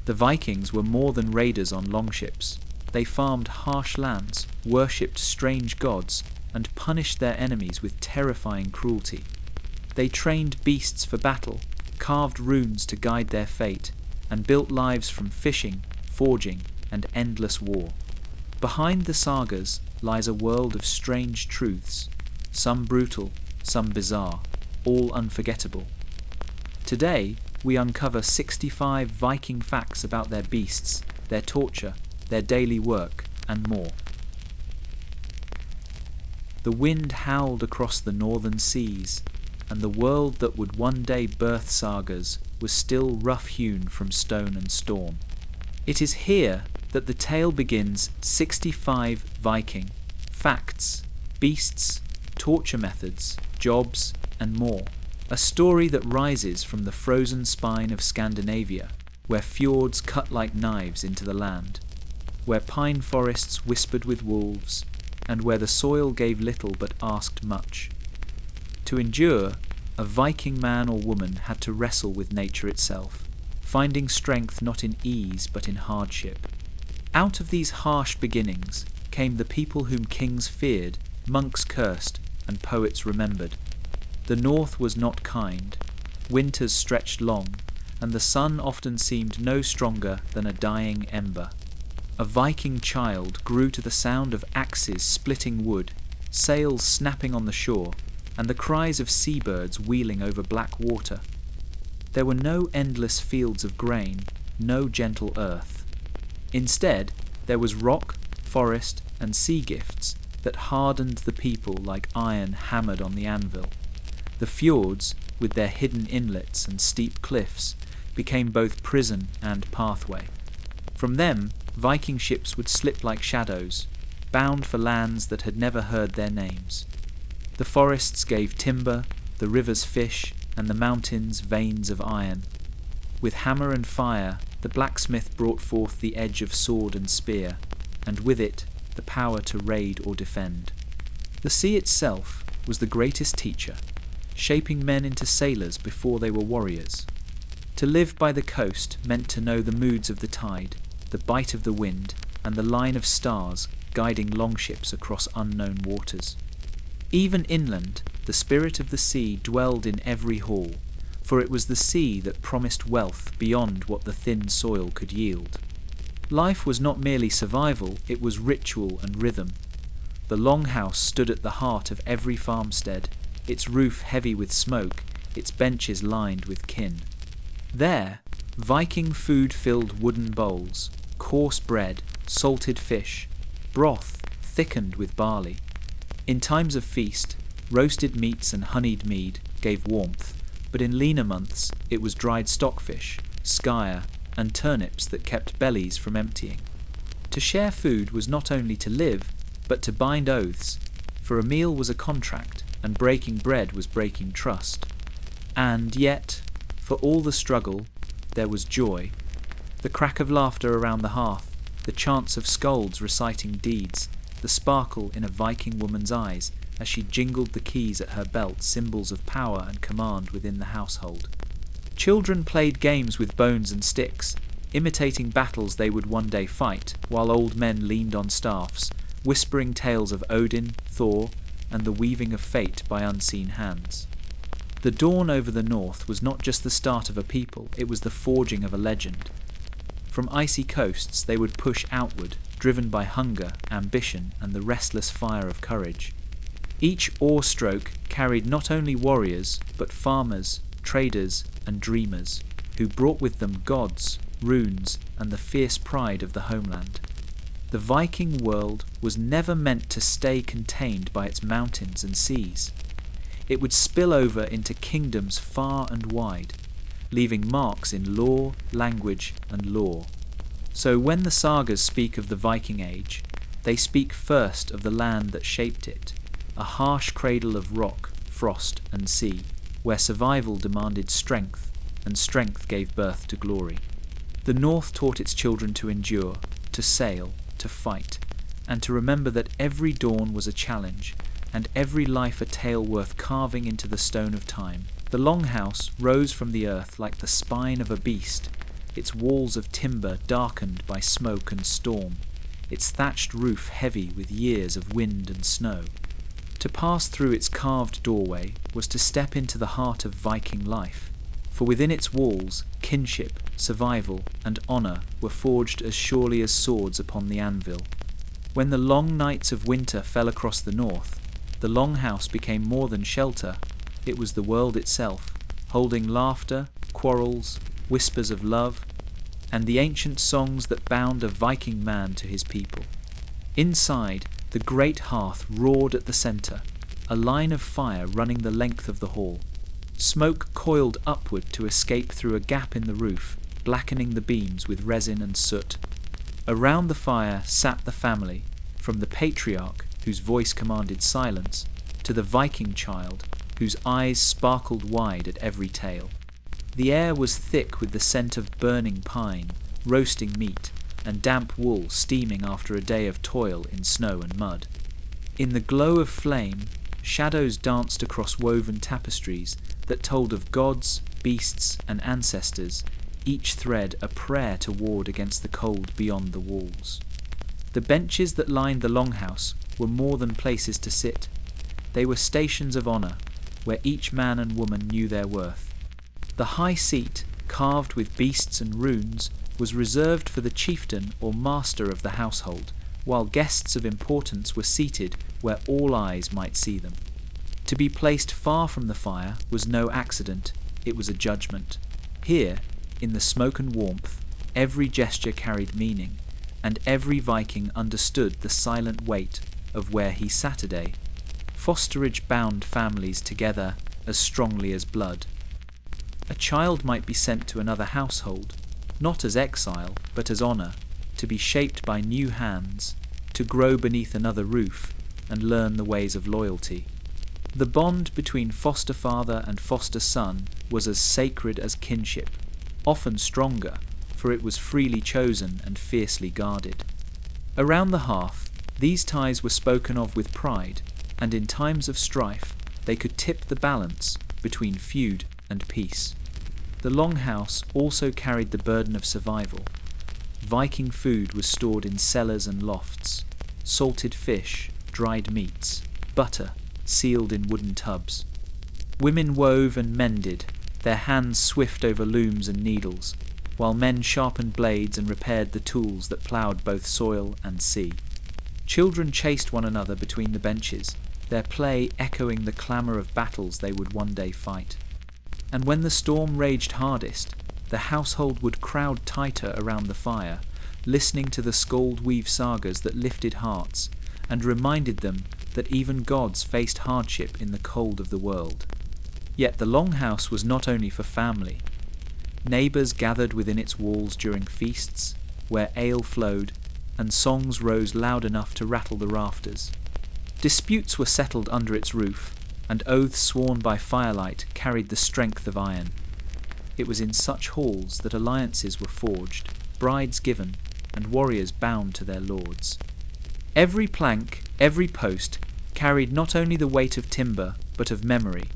The Vikings were more than raiders on longships. They farmed harsh lands, worshipped strange gods, and punished their enemies with terrifying cruelty. They trained beasts for battle, carved runes to guide their fate, and built lives from fishing, forging, and endless war. Behind the sagas lies a world of strange truths, some brutal, some bizarre, all unforgettable. Today, we uncover 65 Viking facts about their beasts, their torture, their daily work, and more. The wind howled across the northern seas, and the world that would one day birth sagas was still rough-hewn from stone and storm. It is here that the tale begins. 65 Viking facts, beasts, torture methods, jobs, and more. A story that rises from the frozen spine of Scandinavia, where fjords cut like knives into the land, where pine forests whispered with wolves, and where the soil gave little but asked much. To endure, a Viking man or woman had to wrestle with nature itself, finding strength not in ease but in hardship. Out of these harsh beginnings came the people whom kings feared, monks cursed, and poets remembered. The north was not kind, winters stretched long, and the sun often seemed no stronger than a dying ember. A Viking child grew to the sound of axes splitting wood, sails snapping on the shore, and the cries of seabirds wheeling over black water. There were no endless fields of grain, no gentle earth. Instead, there was rock, forest, and sea gifts that hardened the people like iron hammered on the anvil. The fjords, with their hidden inlets and steep cliffs, became both prison and pathway. From them, Viking ships would slip like shadows, bound for lands that had never heard their names. The forests gave timber, the rivers fish, and the mountains veins of iron. With hammer and fire, the blacksmith brought forth the edge of sword and spear, and with it, the power to raid or defend. The sea itself was the greatest teacher, shaping men into sailors before they were warriors. To live by the coast meant to know the moods of the tide, the bite of the wind, and the line of stars guiding longships across unknown waters. Even inland, the spirit of the sea dwelled in every hall, for it was the sea that promised wealth beyond what the thin soil could yield. Life was not merely survival, it was ritual and rhythm. The longhouse stood at the heart of every farmstead, its roof heavy with smoke, its benches lined with kin. There, Viking food filled wooden bowls, coarse bread, salted fish, broth thickened with barley. In times of feast, roasted meats and honeyed mead gave warmth, but in leaner months it was dried stockfish, skyer, and turnips that kept bellies from emptying. To share food was not only to live, but to bind oaths, for a meal was a contract, and breaking bread was breaking trust. And yet, for all the struggle, there was joy. The crack of laughter around the hearth, the chants of skalds reciting deeds, the sparkle in a Viking woman's eyes as she jingled the keys at her belt, symbols of power and command within the household. Children played games with bones and sticks, imitating battles they would one day fight, while old men leaned on staffs, whispering tales of Odin, Thor, and the weaving of fate by unseen hands. The dawn over the north was not just the start of a people, it was the forging of a legend. From icy coasts they would push outward, driven by hunger, ambition, and the restless fire of courage. Each oar stroke carried not only warriors, but farmers, traders, and dreamers, who brought with them gods, runes, and the fierce pride of the homeland. The Viking world was never meant to stay contained by its mountains and seas. It would spill over into kingdoms far and wide, leaving marks in law, language, and lore. So when the sagas speak of the Viking Age, they speak first of the land that shaped it, a harsh cradle of rock, frost, and sea, where survival demanded strength, and strength gave birth to glory. The North taught its children to endure, to sail, to fight, and to remember that every dawn was a challenge, and every life a tale worth carving into the stone of time. The Longhouse rose from the earth like the spine of a beast, its walls of timber darkened by smoke and storm, its thatched roof heavy with years of wind and snow. To pass through its carved doorway was to step into the heart of Viking life, for within its walls, kinship, survival, and honour were forged as surely as swords upon the anvil. When the long nights of winter fell across the north, the longhouse became more than shelter. It was the world itself, holding laughter, quarrels, whispers of love, and the ancient songs that bound a Viking man to his people. Inside, the great hearth roared at the centre, a line of fire running the length of the hall. Smoke coiled upward to escape through a gap in the roof, blackening the beams with resin and soot. Around the fire sat the family, from the patriarch, whose voice commanded silence, to the Viking child, whose eyes sparkled wide at every tale. The air was thick with the scent of burning pine, roasting meat, and damp wool steaming after a day of toil in snow and mud. In the glow of flame, shadows danced across woven tapestries that told of gods, beasts, and ancestors, each thread a prayer to ward against the cold beyond the walls. The benches that lined the longhouse were more than places to sit. They were stations of honour, where each man and woman knew their worth. The high seat, carved with beasts and runes, was reserved for the chieftain or master of the household, while guests of importance were seated where all eyes might see them. To be placed far from the fire was no accident, it was a judgment. Here, in the smoke and warmth, every gesture carried meaning, and every Viking understood the silent weight of where he Saturday. Fosterage bound families together as strongly as blood. A child might be sent to another household, not as exile, but as honour, to be shaped by new hands, to grow beneath another roof, and learn the ways of loyalty. The bond between foster father and foster son was as sacred as kinship, often stronger, for it was freely chosen and fiercely guarded. Around the hearth, these ties were spoken of with pride, and in times of strife, they could tip the balance between feud and peace. The longhouse also carried the burden of survival. Viking food was stored in cellars and lofts, salted fish, dried meats, butter, sealed in wooden tubs. Women wove and mended, their hands swift over looms and needles, while men sharpened blades and repaired the tools that ploughed both soil and sea. Children chased one another between the benches, their play echoing the clamour of battles they would one day fight. And when the storm raged hardest, the household would crowd tighter around the fire, listening to the skald-weave sagas that lifted hearts and reminded them that even gods faced hardship in the cold of the world. Yet the longhouse was not only for family. Neighbours gathered within its walls during feasts, where ale flowed and songs rose loud enough to rattle the rafters. Disputes were settled under its roof, and oaths sworn by firelight carried the strength of iron. It was in such halls that alliances were forged, brides given, and warriors bound to their lords. Every plank, every post, carried not only the weight of timber, but of memory,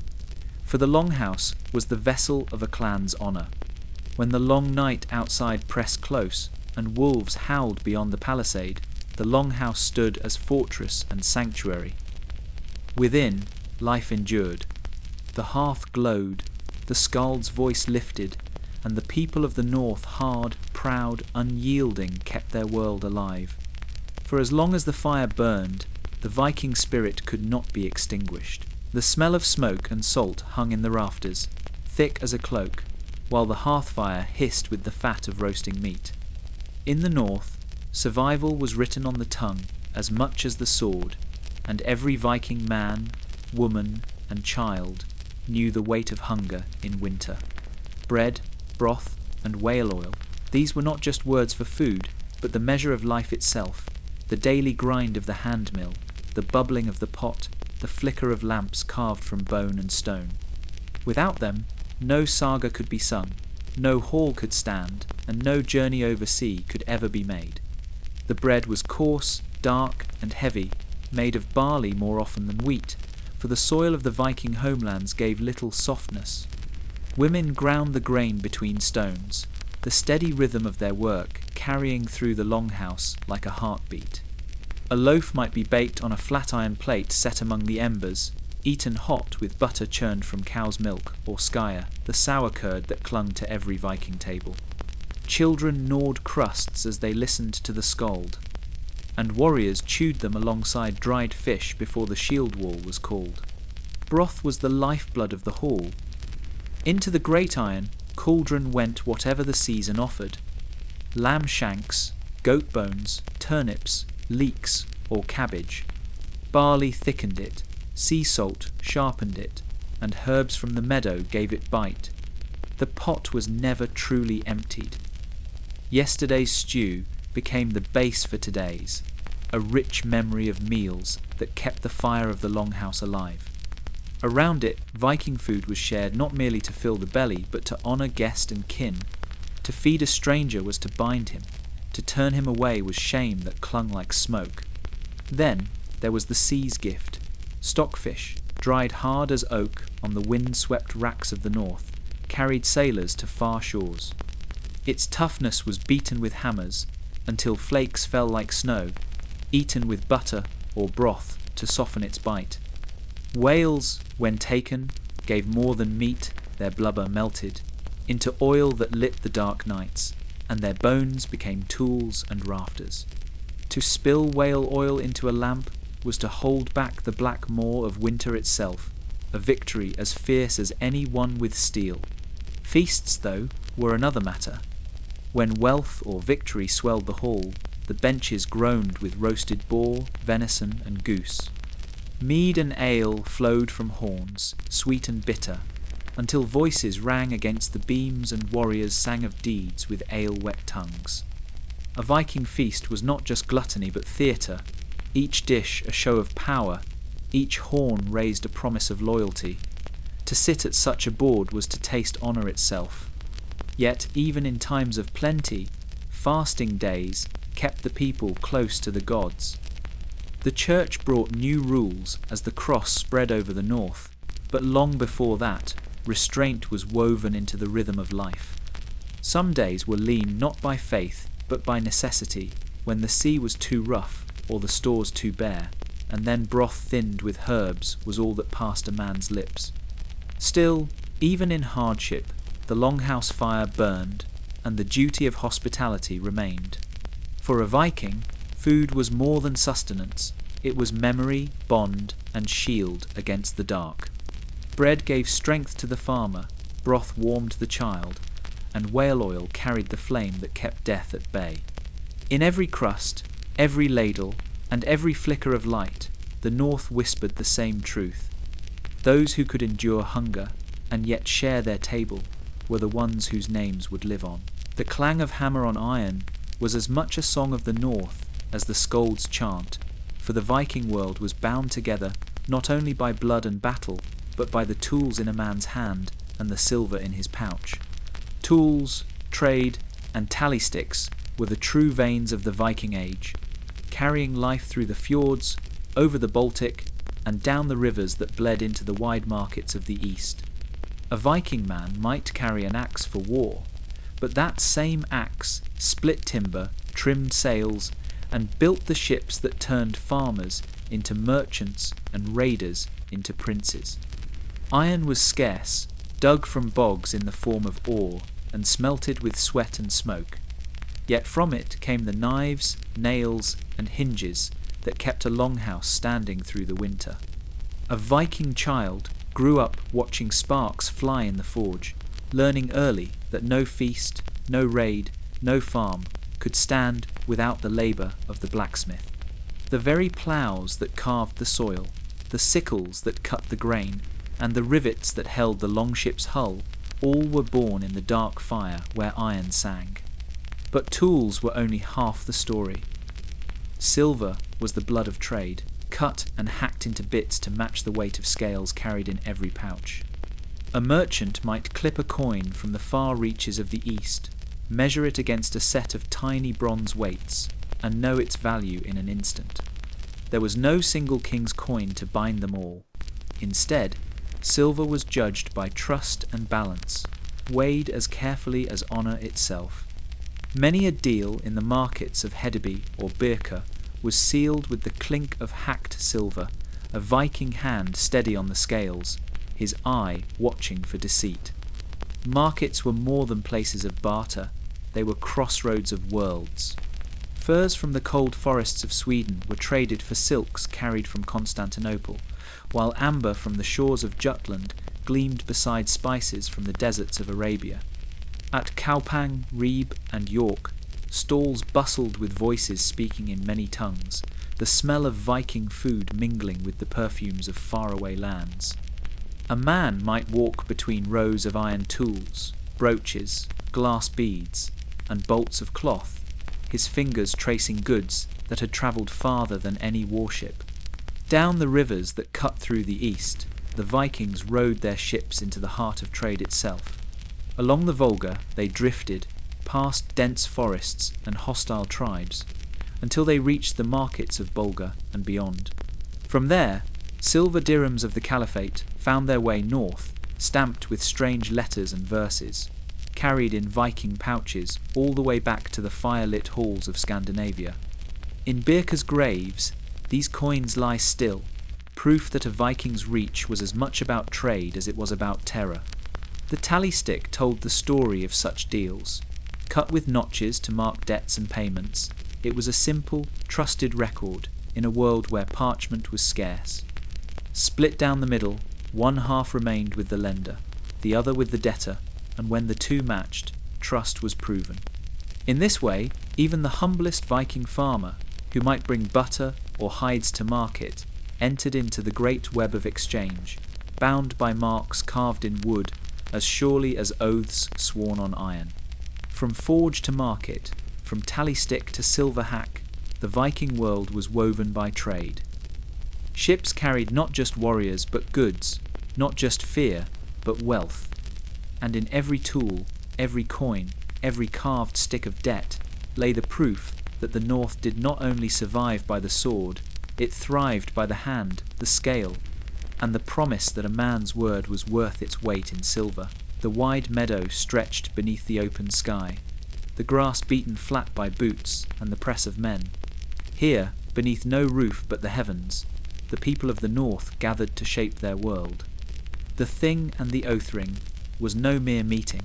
for the longhouse was the vessel of a clan's honour. When the long night outside pressed close, and wolves howled beyond the palisade, the longhouse stood as fortress and sanctuary. Within, life endured. The hearth glowed, the skald's voice lifted, and the people of the north, hard, proud, unyielding, kept their world alive. For as long as the fire burned, the Viking spirit could not be extinguished. The smell of smoke and salt hung in the rafters, thick as a cloak, while the hearth fire hissed with the fat of roasting meat. In the north, survival was written on the tongue as much as the sword, and every Viking man, woman, and child knew the weight of hunger in winter. Bread, broth, and whale oil, these were not just words for food, but the measure of life itself, the daily grind of the hand mill, the bubbling of the pot, the flicker of lamps carved from bone and stone. Without them, no saga could be sung, no hall could stand, and no journey over sea could ever be made. The bread was coarse, dark, and heavy, made of barley more often than wheat, for the soil of the Viking homelands gave little softness. Women ground the grain between stones, the steady rhythm of their work carrying through the longhouse like a heartbeat. A loaf might be baked on a flat iron plate set among the embers, eaten hot with butter churned from cow's milk or skyer, the sour curd that clung to every Viking table. Children gnawed crusts as they listened to the skald, and warriors chewed them alongside dried fish before the shield wall was called. Broth was the lifeblood of the hall. Into the great iron cauldron went whatever the season offered. Lamb shanks, goat bones, turnips, leeks, or cabbage. Barley thickened it, sea salt sharpened it, and herbs from the meadow gave it bite. The pot was never truly emptied. Yesterday's stew became the base for today's, a rich memory of meals that kept the fire of the longhouse alive. Around it, Viking food was shared not merely to fill the belly, but to honour guest and kin. To feed a stranger was to bind him. To turn him away was shame that clung like smoke. Then there was the sea's gift. Stockfish, dried hard as oak on the wind-swept racks of the north, carried sailors to far shores. Its toughness was beaten with hammers until flakes fell like snow, eaten with butter or broth to soften its bite. Whales, when taken, gave more than meat, their blubber melted into oil that lit the dark nights, and their bones became tools and rafters. To spill whale oil into a lamp was to hold back the black maw of winter itself, a victory as fierce as any won with steel. Feasts, though, were another matter. When wealth or victory swelled the hall, the benches groaned with roasted boar, venison, and goose. Mead and ale flowed from horns, sweet and bitter, until voices rang against the beams and warriors sang of deeds with ale-wet tongues. A Viking feast was not just gluttony but theatre, each dish a show of power, each horn raised a promise of loyalty. To sit at such a board was to taste honour itself. Yet even in times of plenty, fasting days kept the people close to the gods. The church brought new rules as the cross spread over the north, but long before that, restraint was woven into the rhythm of life. Some days were lean not by faith, but by necessity, when the sea was too rough or the stores too bare, and then broth thinned with herbs was all that passed a man's lips. Still, even in hardship, the longhouse fire burned, and the duty of hospitality remained. For a Viking, food was more than sustenance, it was memory, bond, and shield against the dark. Bread gave strength to the farmer, broth warmed the child, and whale oil carried the flame that kept death at bay. In every crust, every ladle, and every flicker of light, the north whispered the same truth. Those who could endure hunger, and yet share their table, were the ones whose names would live on. The clang of hammer on iron was as much a song of the north as the skald's chant, for the Viking world was bound together not only by blood and battle, but by the tools in a man's hand and the silver in his pouch. Tools, trade, and tally sticks were the true veins of the Viking age, carrying life through the fjords, over the Baltic, and down the rivers that bled into the wide markets of the east. A Viking man might carry an axe for war, but that same axe split timber, trimmed sails, and built the ships that turned farmers into merchants and raiders into princes. Iron was scarce, dug from bogs in the form of ore, and smelted with sweat and smoke. Yet from it came the knives, nails, and hinges that kept a longhouse standing through the winter. A Viking child grew up watching sparks fly in the forge, learning early that no feast, no raid, no farm could stand without the labour of the blacksmith. The very ploughs that carved the soil, the sickles that cut the grain, and the rivets that held the longship's hull, all were born in the dark fire where iron sang. But tools were only half the story. Silver was the blood of trade, cut and hacked into bits to match the weight of scales carried in every pouch. A merchant might clip a coin from the far reaches of the east, measure it against a set of tiny bronze weights, and know its value in an instant. There was no single king's coin to bind them all. Instead, silver was judged by trust and balance, weighed as carefully as honour itself. Many a deal in the markets of Hedeby or Birka was sealed with the clink of hacked silver, a Viking hand steady on the scales, his eye watching for deceit. Markets were more than places of barter, they were crossroads of worlds. Furs from the cold forests of Sweden were traded for silks carried from Constantinople, while amber from the shores of Jutland gleamed beside spices from the deserts of Arabia. At Kaupang, Ribe, and York, stalls bustled with voices speaking in many tongues, the smell of Viking food mingling with the perfumes of faraway lands. A man might walk between rows of iron tools, brooches, glass beads, and bolts of cloth, his fingers tracing goods that had travelled farther than any warship. Down the rivers that cut through the east, the Vikings rowed their ships into the heart of trade itself. Along the Volga they drifted, past dense forests and hostile tribes, until they reached the markets of Bulgar and beyond. From there, silver dirhams of the Caliphate found their way north, stamped with strange letters and verses, carried in Viking pouches all the way back to the fire-lit halls of Scandinavia. In Birka's graves, these coins lie still, proof that a Viking's reach was as much about trade as it was about terror. The tally stick told the story of such deals. Cut with notches to mark debts and payments, it was a simple, trusted record in a world where parchment was scarce. Split down the middle, one half remained with the lender, the other with the debtor, and when the two matched, trust was proven. In this way, even the humblest Viking farmer, who might bring butter or hides to market, entered into the great web of exchange, bound by marks carved in wood as surely as oaths sworn on iron. From forge to market, from tally stick to silver hack, the Viking world was woven by trade. Ships carried not just warriors but goods, not just fear but wealth. And in every tool, every coin, every carved stick of debt lay the proof that the North did not only survive by the sword, it thrived by the hand, the scale, and the promise that a man's word was worth its weight in silver. The wide meadow stretched beneath the open sky, the grass beaten flat by boots and the press of men. Here, beneath no roof but the heavens, the people of the North gathered to shape their world. The Thing and the Oathring was no mere meeting,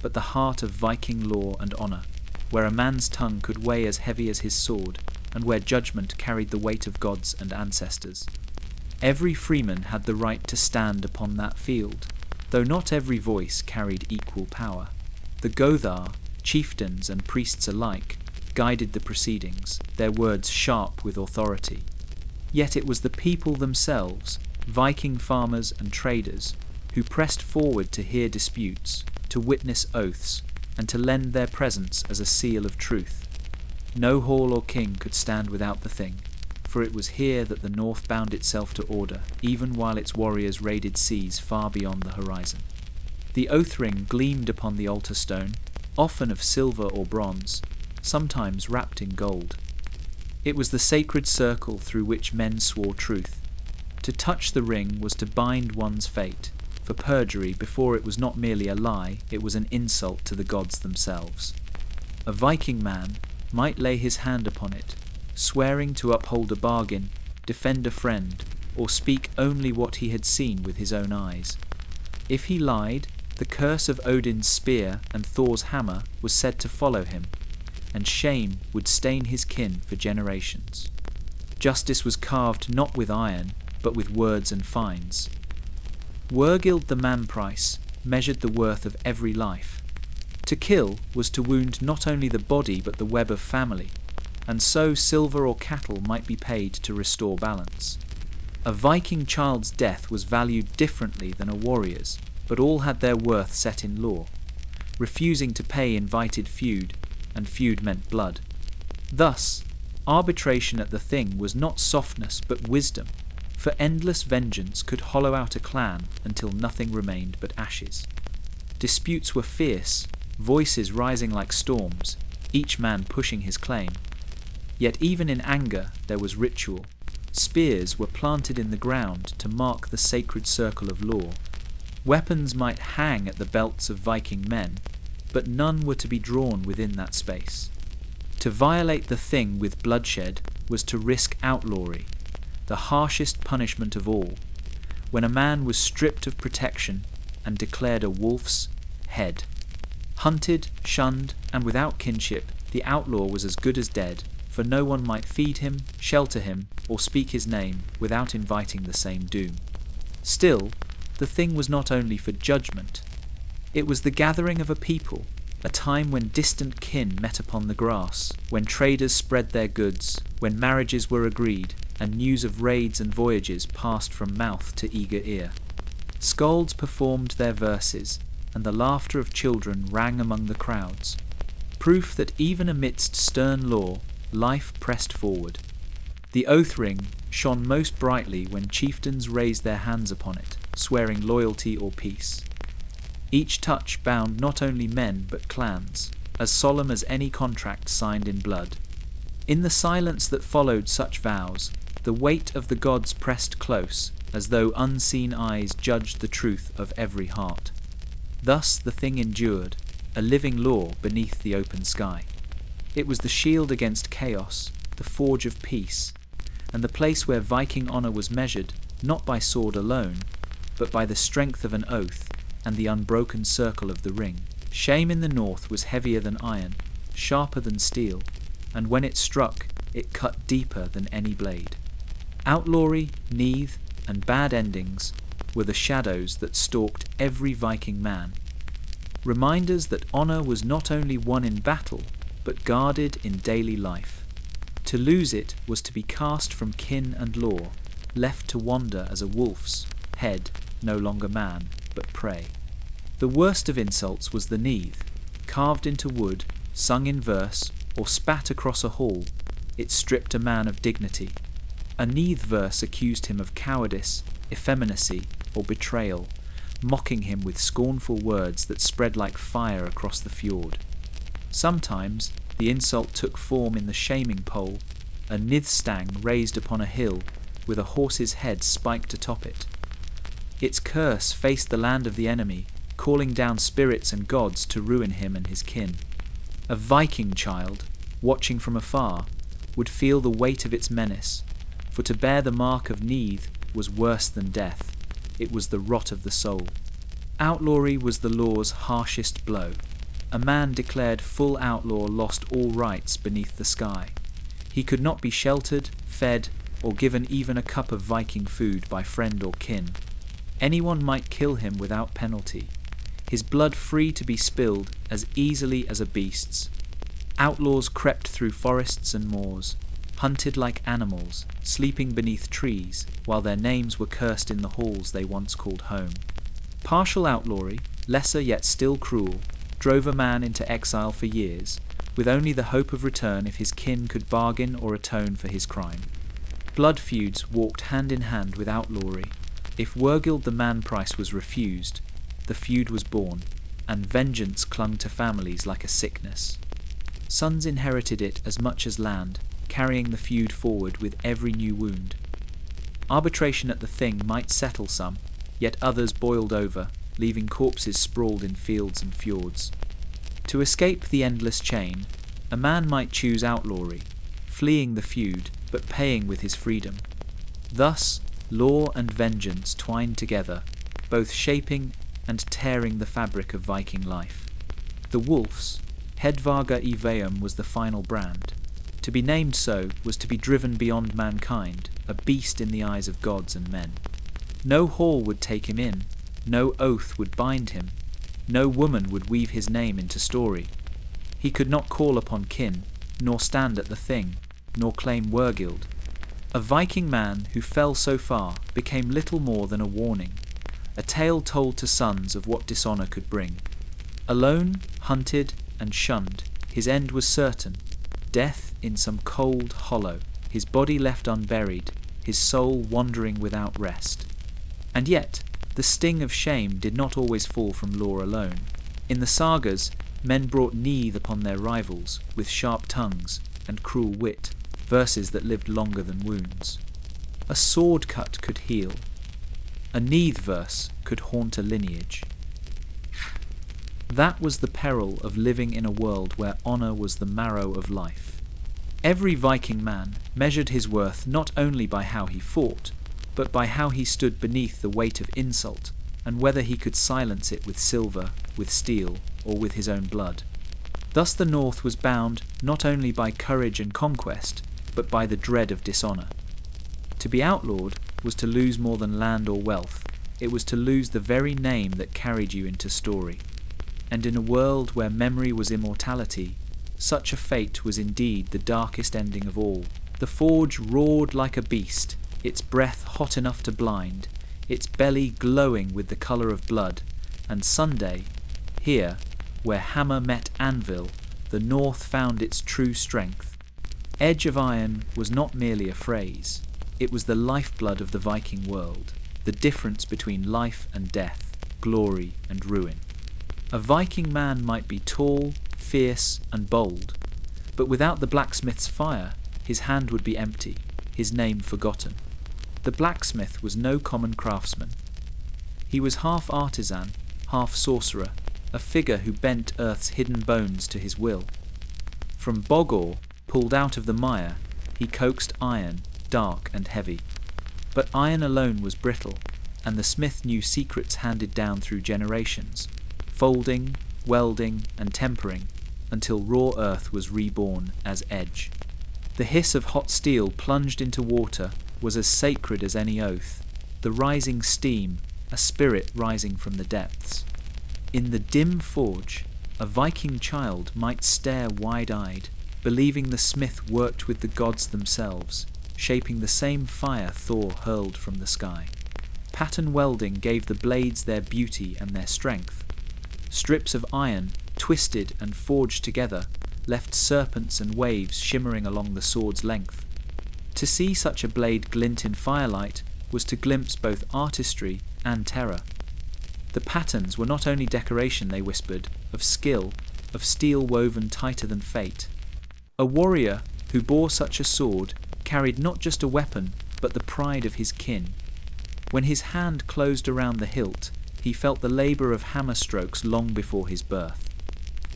but the heart of Viking law and honour, where a man's tongue could weigh as heavy as his sword, and where judgment carried the weight of gods and ancestors. Every freeman had the right to stand upon that field, though not every voice carried equal power. The Gothar, chieftains and priests alike, guided the proceedings, their words sharp with authority. Yet it was the people themselves, Viking farmers and traders, who pressed forward to hear disputes, to witness oaths, and to lend their presence as a seal of truth. No hall or king could stand without the Thing, for it was here that the North bound itself to order, even while its warriors raided seas far beyond the horizon. The oath ring gleamed upon the altar stone, often of silver or bronze, sometimes wrapped in gold. It was the sacred circle through which men swore truth. To touch the ring was to bind one's fate, for perjury, before it was not merely a lie, it was an insult to the gods themselves. A Viking man might lay his hand upon it, swearing to uphold a bargain, defend a friend, or speak only what he had seen with his own eyes. If he lied, the curse of Odin's spear and Thor's hammer was said to follow him, and shame would stain his kin for generations. Justice was carved not with iron, but with words and fines. Wergild the man price measured the worth of every life. To kill was to wound not only the body but the web of family, and so silver or cattle might be paid to restore balance. A Viking child's death was valued differently than a warrior's, but all had their worth set in law. Refusing to pay invited feud, and feud meant blood. Thus, arbitration at the Thing was not softness but wisdom, for endless vengeance could hollow out a clan until nothing remained but ashes. Disputes were fierce, voices rising like storms, each man pushing his claim. Yet even in anger there was ritual. Spears were planted in the ground to mark the sacred circle of law. Weapons might hang at the belts of Viking men, but none were to be drawn within that space. To violate the thing with bloodshed was to risk outlawry, the harshest punishment of all, when a man was stripped of protection and declared a wolf's head. Hunted, shunned, and without kinship, the outlaw was as good as dead, for no one might feed him, shelter him, or speak his name without inviting the same doom. Still, the thing was not only for judgment. It was the gathering of a people, a time when distant kin met upon the grass, when traders spread their goods, when marriages were agreed, and news of raids and voyages passed from mouth to eager ear. Skalds performed their verses, and the laughter of children rang among the crowds, proof that even amidst stern law, life pressed forward. The oath ring shone most brightly when chieftains raised their hands upon it, swearing loyalty or peace. Each touch bound not only men but clans, as solemn as any contract signed in blood. In the silence that followed such vows, the weight of the gods pressed close, as though unseen eyes judged the truth of every heart. Thus the thing endured, a living law beneath the open sky. It was the shield against chaos, the forge of peace, and the place where Viking honour was measured not by sword alone, but by the strength of an oath and the unbroken circle of the ring. Shame in the north was heavier than iron, sharper than steel, and when it struck, it cut deeper than any blade. Outlawry, neath, and bad endings were the shadows that stalked every Viking man. Reminders that honour was not only won in battle, but guarded in daily life. To lose it was to be cast from kin and law, left to wander as a wolf's head, no longer man, but prey. The worst of insults was the neath, carved into wood, sung in verse, or spat across a hall. It stripped a man of dignity. A neath verse accused him of cowardice, effeminacy, or betrayal, mocking him with scornful words that spread like fire across the fjord. Sometimes the insult took form in the shaming pole, a nithstang raised upon a hill, with a horse's head spiked atop it. Its curse faced the land of the enemy, calling down spirits and gods to ruin him and his kin. A Viking child, watching from afar, would feel the weight of its menace, for to bear the mark of neath was worse than death. It was the rot of the soul. Outlawry was the law's harshest blow. A man declared full outlaw lost all rights beneath the sky. He could not be sheltered, fed, or given even a cup of Viking food by friend or kin. Anyone might kill him without penalty, his blood free to be spilled as easily as a beast's. Outlaws crept through forests and moors, hunted like animals, sleeping beneath trees, while their names were cursed in the halls they once called home. Partial outlawry, lesser yet still cruel, drove a man into exile for years, with only the hope of return if his kin could bargain or atone for his crime. Blood feuds walked hand in hand with outlawry. If Wergild the man price was refused, the feud was born, and vengeance clung to families like a sickness. Sons inherited it as much as land, carrying the feud forward with every new wound. Arbitration at the thing might settle some, yet others boiled over, leaving corpses sprawled in fields and fjords. To escape the endless chain, a man might choose outlawry, fleeing the feud, but paying with his freedom. Thus, law and vengeance twined together, both shaping and tearing the fabric of Viking life. The wolves, Hedvarga i Veum was the final brand. To be named so was to be driven beyond mankind, a beast in the eyes of gods and men. No hall would take him in, no oath would bind him, no woman would weave his name into story. He could not call upon kin, nor stand at the thing, nor claim Wergild. A Viking man who fell so far became little more than a warning, a tale told to sons of what dishonour could bring. Alone, hunted, and shunned, his end was certain, death in some cold hollow, his body left unburied, his soul wandering without rest. And yet, the sting of shame did not always fall from law alone. In the sagas, men brought neath upon their rivals, with sharp tongues and cruel wit, verses that lived longer than wounds. A sword cut could heal. A verse could haunt a lineage. That was the peril of living in a world where honour was the marrow of life. Every Viking man measured his worth not only by how he fought, but by how he stood beneath the weight of insult, and whether he could silence it with silver, with steel, or with his own blood. Thus the North was bound not only by courage and conquest, but by the dread of dishonour. To be outlawed was to lose more than land or wealth. It was to lose the very name that carried you into story. And in a world where memory was immortality, such a fate was indeed the darkest ending of all. The forge roared like a beast, its breath hot enough to blind, its belly glowing with the colour of blood, and Sunday, here, where hammer met anvil, the North found its true strength. Edge of Iron was not merely a phrase, it was the lifeblood of the Viking world, the difference between life and death, glory and ruin. A Viking man might be tall, fierce and bold, but without the blacksmith's fire, his hand would be empty, his name forgotten. The blacksmith was no common craftsman. He was half artisan, half sorcerer, a figure who bent earth's hidden bones to his will. From bog ore, pulled out of the mire, he coaxed iron, dark and heavy. But iron alone was brittle, and the smith knew secrets handed down through generations, folding, welding and tempering, until raw earth was reborn as edge. The hiss of hot steel plunged into water was as sacred as any oath, the rising steam, a spirit rising from the depths. In the dim forge, a Viking child might stare wide-eyed, believing the smith worked with the gods themselves, shaping the same fire Thor hurled from the sky. Pattern welding gave the blades their beauty and their strength. Strips of iron, twisted and forged together, left serpents and waves shimmering along the sword's length. To see such a blade glint in firelight was to glimpse both artistry and terror. The patterns were not only decoration, they whispered, of skill, of steel woven tighter than fate. A warrior who bore such a sword carried not just a weapon, but the pride of his kin. When his hand closed around the hilt, he felt the labour of hammer strokes long before his birth.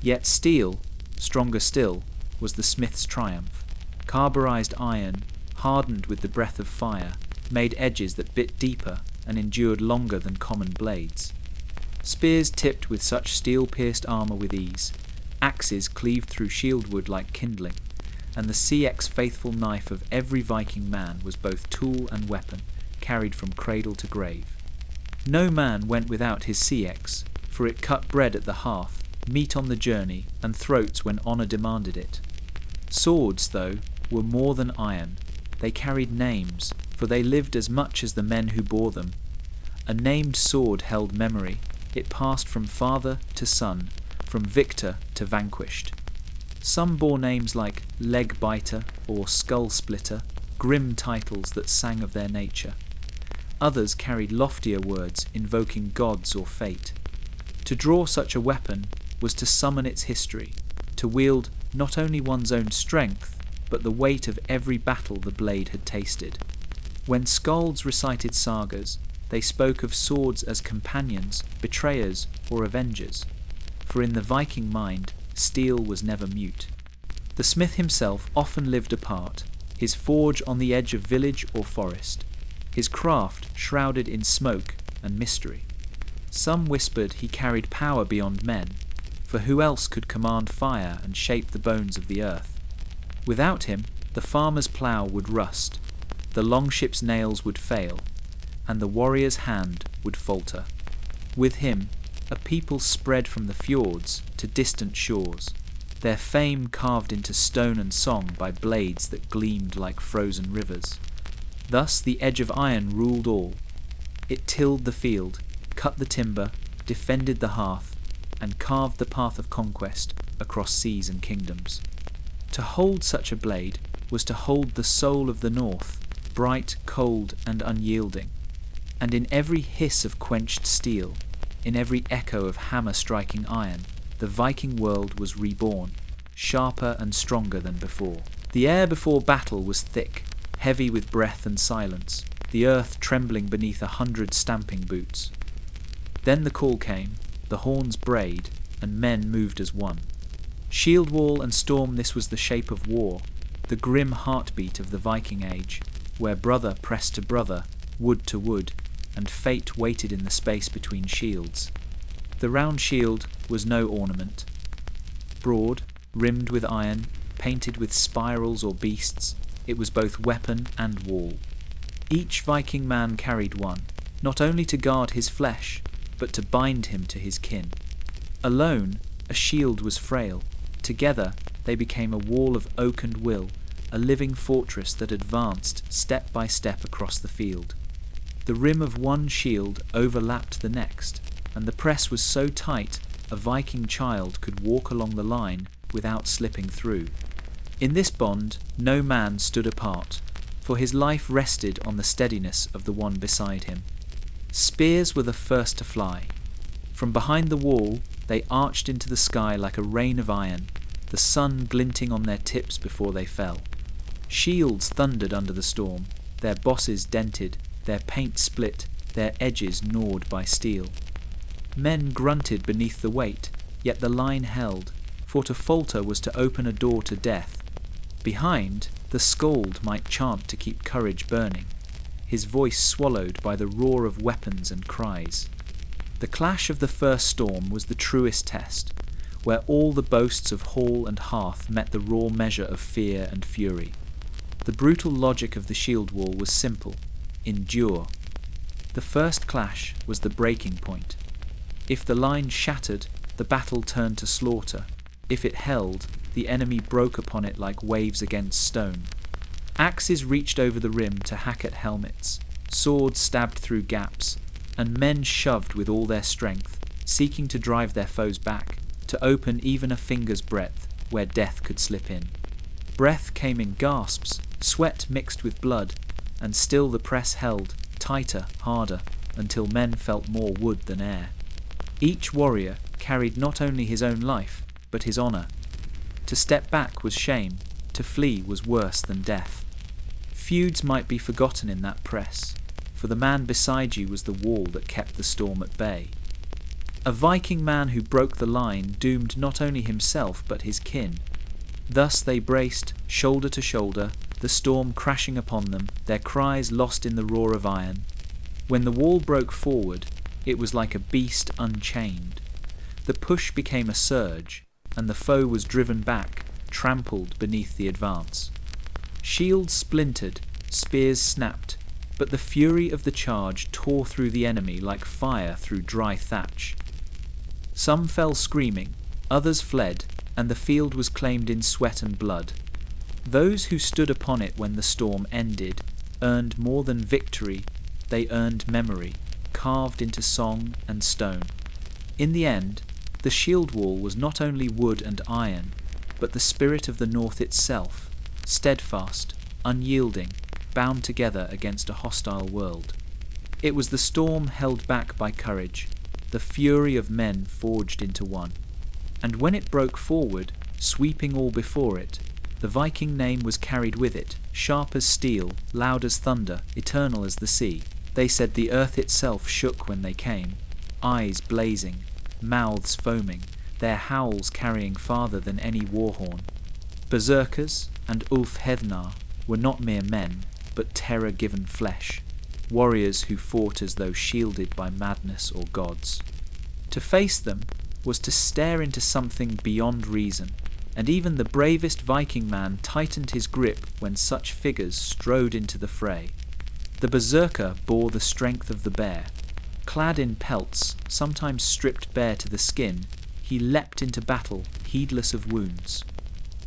Yet steel, stronger still, was the smith's triumph. Carburized iron, hardened with the breath of fire, made edges that bit deeper and endured longer than common blades. Spears tipped with such steel-pierced armour with ease, axes cleaved through shieldwood like kindling, and the CX faithful knife of every Viking man was both tool and weapon, carried from cradle to grave. No man went without his CX, for it cut bread at the hearth, meat on the journey, and throats when honour demanded it. Swords, though, were more than iron. They carried names, for they lived as much as the men who bore them. A named sword held memory. It passed from father to son, from victor to vanquished. Some bore names like Leg Biter or Skull Splitter, grim titles that sang of their nature. Others carried loftier words invoking gods or fate. To draw such a weapon was to summon its history, to wield not only one's own strength, but the weight of every battle the blade had tasted. When skalds recited sagas, they spoke of swords as companions, betrayers, or avengers. For in the Viking mind, steel was never mute. The smith himself often lived apart, his forge on the edge of village or forest, his craft shrouded in smoke and mystery. Some whispered he carried power beyond men, for who else could command fire and shape the bones of the earth? Without him, the farmer's plough would rust, the longship's nails would fail, and the warrior's hand would falter. With him, a people spread from the fjords to distant shores, their fame carved into stone and song by blades that gleamed like frozen rivers. Thus the edge of iron ruled all. It tilled the field, cut the timber, defended the hearth, and carved the path of conquest across seas and kingdoms. To hold such a blade was to hold the soul of the North, bright, cold, and unyielding. And in every hiss of quenched steel, in every echo of hammer striking iron, the Viking world was reborn, sharper and stronger than before. The air before battle was thick, heavy with breath and silence. the earth trembling beneath 100 stamping boots. Then the call came, the horns brayed, and men moved as one. Shield wall and storm, this was the shape of war, the grim heartbeat of the Viking age, where brother pressed to brother, wood to wood, and fate waited in the space between shields. The round shield was no ornament. Broad, rimmed with iron, painted with spirals or beasts, it was both weapon and wall. Each Viking man carried one, not only to guard his flesh, but to bind him to his kin. Alone, a shield was frail. Together, they became a wall of oak and will, a living fortress that advanced step by step across the field. The rim of one shield overlapped the next, and the press was so tight a Viking child could walk along the line without slipping through. In this bond, no man stood apart, for his life rested on the steadiness of the one beside him. Spears were the first to fly. From behind the wall, they arched into the sky like a rain of iron, the sun glinting on their tips before they fell. Shields thundered under the storm, their bosses dented, their paint split, their edges gnawed by steel. Men grunted beneath the weight, yet the line held, for to falter was to open a door to death. Behind, the skald might chant to keep courage burning, his voice swallowed by the roar of weapons and cries. The clash of the first storm was the truest test, where all the boasts of hall and hearth met the raw measure of fear and fury. The brutal logic of the shield wall was simple: endure. The first clash was the breaking point. If the line shattered, the battle turned to slaughter. If it held, the enemy broke upon it like waves against stone. Axes reached over the rim to hack at helmets, swords stabbed through gaps, and men shoved with all their strength, seeking to drive their foes back, to open even a finger's breadth where death could slip in. Breath came in gasps, sweat mixed with blood, and still the press held, tighter, harder, until men felt more wood than air. Each warrior carried not only his own life, but his honour. To step back was shame, to flee was worse than death. Feuds might be forgotten in that press, for the man beside you was the wall that kept the storm at bay. A Viking man who broke the line doomed not only himself but his kin. Thus they braced, shoulder to shoulder, the storm crashing upon them, their cries lost in the roar of iron. When the wall broke forward, it was like a beast unchained. The push became a surge, and the foe was driven back, trampled beneath the advance. Shields splintered, spears snapped, but the fury of the charge tore through the enemy like fire through dry thatch. Some fell screaming, others fled, and the field was claimed in sweat and blood. Those who stood upon it when the storm ended earned more than victory, they earned memory, carved into song and stone. In the end, the shield wall was not only wood and iron, but the spirit of the North itself, steadfast, unyielding, bound together against a hostile world. It was the storm held back by courage, the fury of men forged into one. And when it broke forward, sweeping all before it, the Viking name was carried with it, sharp as steel, loud as thunder, eternal as the sea. They said the earth itself shook when they came, eyes blazing, mouths foaming, their howls carrying farther than any war horn. Berserkers and Ulf Hednar were not mere men, but terror-given flesh, warriors who fought as though shielded by madness or gods. To face them was to stare into something beyond reason, and even the bravest Viking man tightened his grip when such figures strode into the fray. The berserker bore the strength of the bear. Clad in pelts, sometimes stripped bare to the skin, he leapt into battle, heedless of wounds.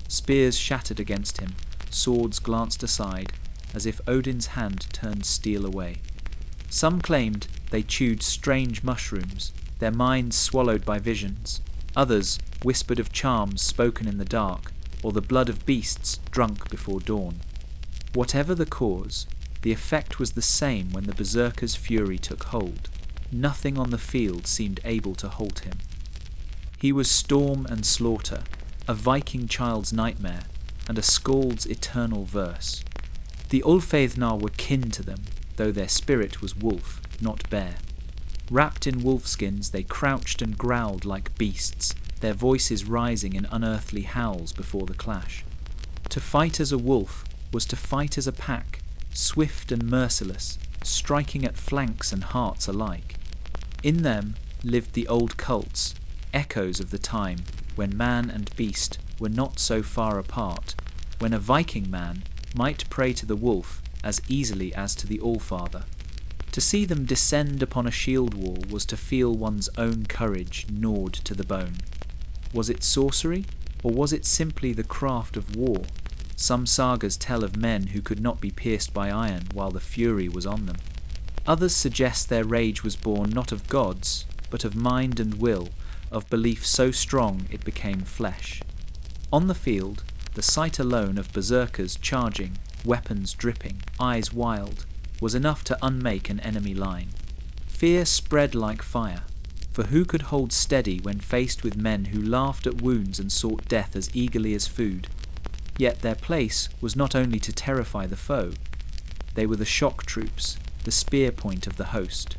Spears shattered against him, swords glanced aside, as if Odin's hand turned steel away. Some claimed they chewed strange mushrooms, their minds swallowed by visions. Others whispered of charms spoken in the dark, or the blood of beasts drunk before dawn. Whatever the cause, the effect was the same when the berserker's fury took hold. Nothing on the field seemed able to halt him. He was storm and slaughter, a Viking child's nightmare, and a skald's eternal verse. The Ulfaethnar were kin to them, though their spirit was wolf, not bear. Wrapped in wolfskins, they crouched and growled like beasts, their voices rising in unearthly howls before the clash. To fight as a wolf was to fight as a pack, swift and merciless, striking at flanks and hearts alike. In them lived the old cults, echoes of the time when man and beast were not so far apart, when a Viking man might pray to the wolf as easily as to the Allfather. To see them descend upon a shield wall was to feel one's own courage gnawed to the bone. Was it sorcery, or was it simply the craft of war? Some sagas tell of men who could not be pierced by iron while the fury was on them. Others suggest their rage was born not of gods, but of mind and will, of belief so strong it became flesh. On the field, the sight alone of berserkers charging, weapons dripping, eyes wild, was enough to unmake an enemy line. Fear spread like fire, for who could hold steady when faced with men who laughed at wounds and sought death as eagerly as food? Yet their place was not only to terrify the foe. They were the shock troops, the spear point of the host.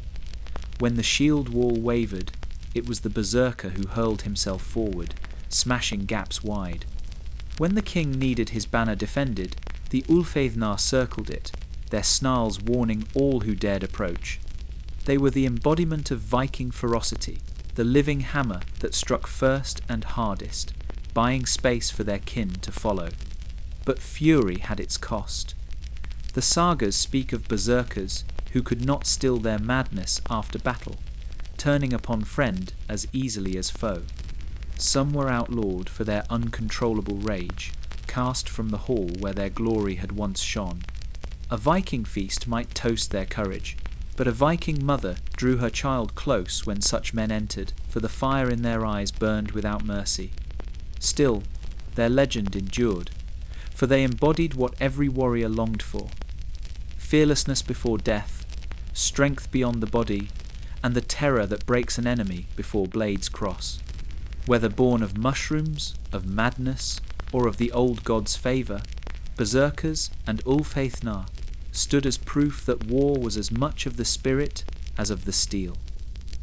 When the shield wall wavered, it was the berserker who hurled himself forward, smashing gaps wide. When the king needed his banner defended, the Ulfeithnar circled it, their snarls warning all who dared approach. They were the embodiment of Viking ferocity, the living hammer that struck first and hardest, buying space for their kin to follow. But fury had its cost. The sagas speak of berserkers who could not still their madness after battle, turning upon friend as easily as foe. Some were outlawed for their uncontrollable rage, cast from the hall where their glory had once shone. A Viking feast might toast their courage, but a Viking mother drew her child close when such men entered, for the fire in their eyes burned without mercy. Still, their legend endured, for they embodied what every warrior longed for: fearlessness before death, strength beyond the body, and the terror that breaks an enemy before blades cross. Whether born of mushrooms, of madness, or of the old god's favour, berserkers and Ulfeithnar stood as proof that war was as much of the spirit as of the steel.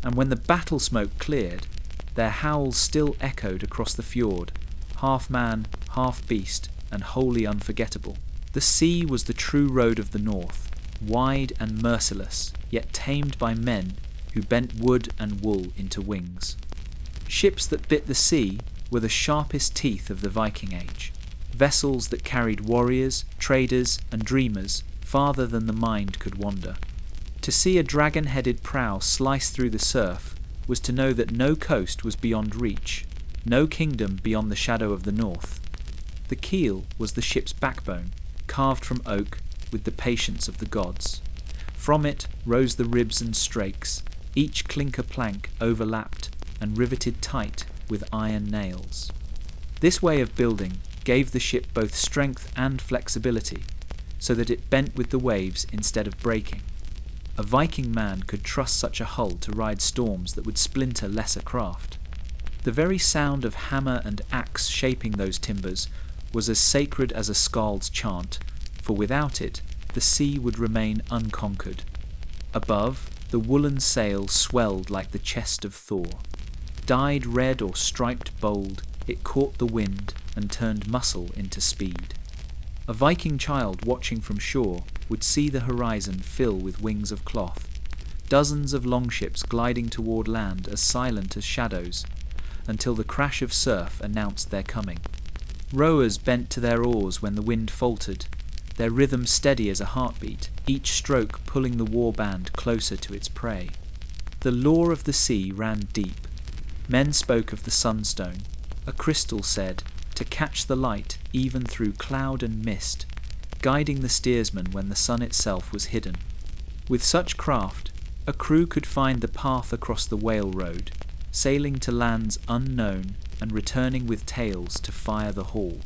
And when the battle smoke cleared, their howls still echoed across the fjord, half man, half beast, and wholly unforgettable. The sea was the true road of the north, wide and merciless, yet tamed by men who bent wood and wool into wings. Ships that bit the sea were the sharpest teeth of the Viking age, vessels that carried warriors, traders, and dreamers farther than the mind could wander. To see a dragon-headed prow slice through the surf was to know that no coast was beyond reach, no kingdom beyond the shadow of the north. The keel was the ship's backbone, carved from oak with the patience of the gods. From it rose the ribs and strakes, each clinker plank overlapped and riveted tight with iron nails. This way of building gave the ship both strength and flexibility, so that it bent with the waves instead of breaking. A Viking man could trust such a hull to ride storms that would splinter lesser craft. The very sound of hammer and axe shaping those timbers was as sacred as a skald's chant, for without it the sea would remain unconquered. Above, the woolen sail swelled like the chest of Thor. Dyed red or striped bold, it caught the wind and turned muscle into speed. A Viking child watching from shore would see the horizon fill with wings of cloth, dozens of longships gliding toward land as silent as shadows, until the crash of surf announced their coming. Rowers bent to their oars when the wind faltered, their rhythm steady as a heartbeat, each stroke pulling the warband closer to its prey. The lore of the sea ran deep. Men spoke of the sunstone. A crystal said, to catch the light even through cloud and mist, guiding the steersman when the sun itself was hidden. With such craft, a crew could find the path across the whale road, sailing to lands unknown and returning with tales to fire the hall.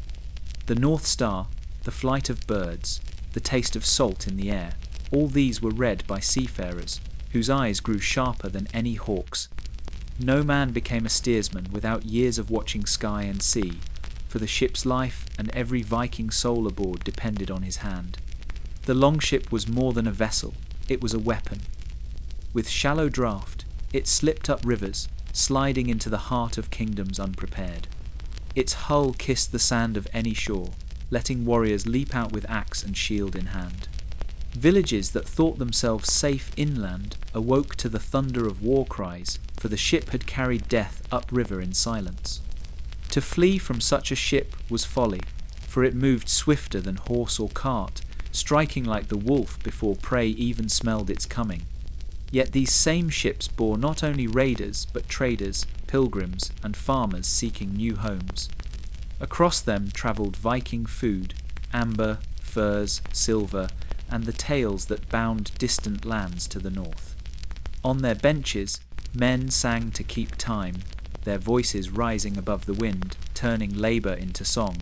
The North Star, the flight of birds, the taste of salt in the air, all these were read by seafarers, whose eyes grew sharper than any hawk's. No man became a steersman without years of watching sky and sea, for the ship's life and every Viking soul aboard depended on his hand. The longship was more than a vessel. it was a weapon. With shallow draught, it slipped up rivers, sliding into the heart of kingdoms unprepared. Its hull kissed the sand of any shore, letting warriors leap out with axe and shield in hand. Villages that thought themselves safe inland awoke to the thunder of war cries, for the ship had carried death upriver in silence. To flee from such a ship was folly, for it moved swifter than horse or cart, striking like the wolf before prey even smelled its coming. Yet these same ships bore not only raiders, but traders, pilgrims, and farmers seeking new homes. Across them travelled Viking food, amber, furs, silver, and the tales that bound distant lands to the north. On their benches, men sang to keep time, their voices rising above the wind, turning labour into song.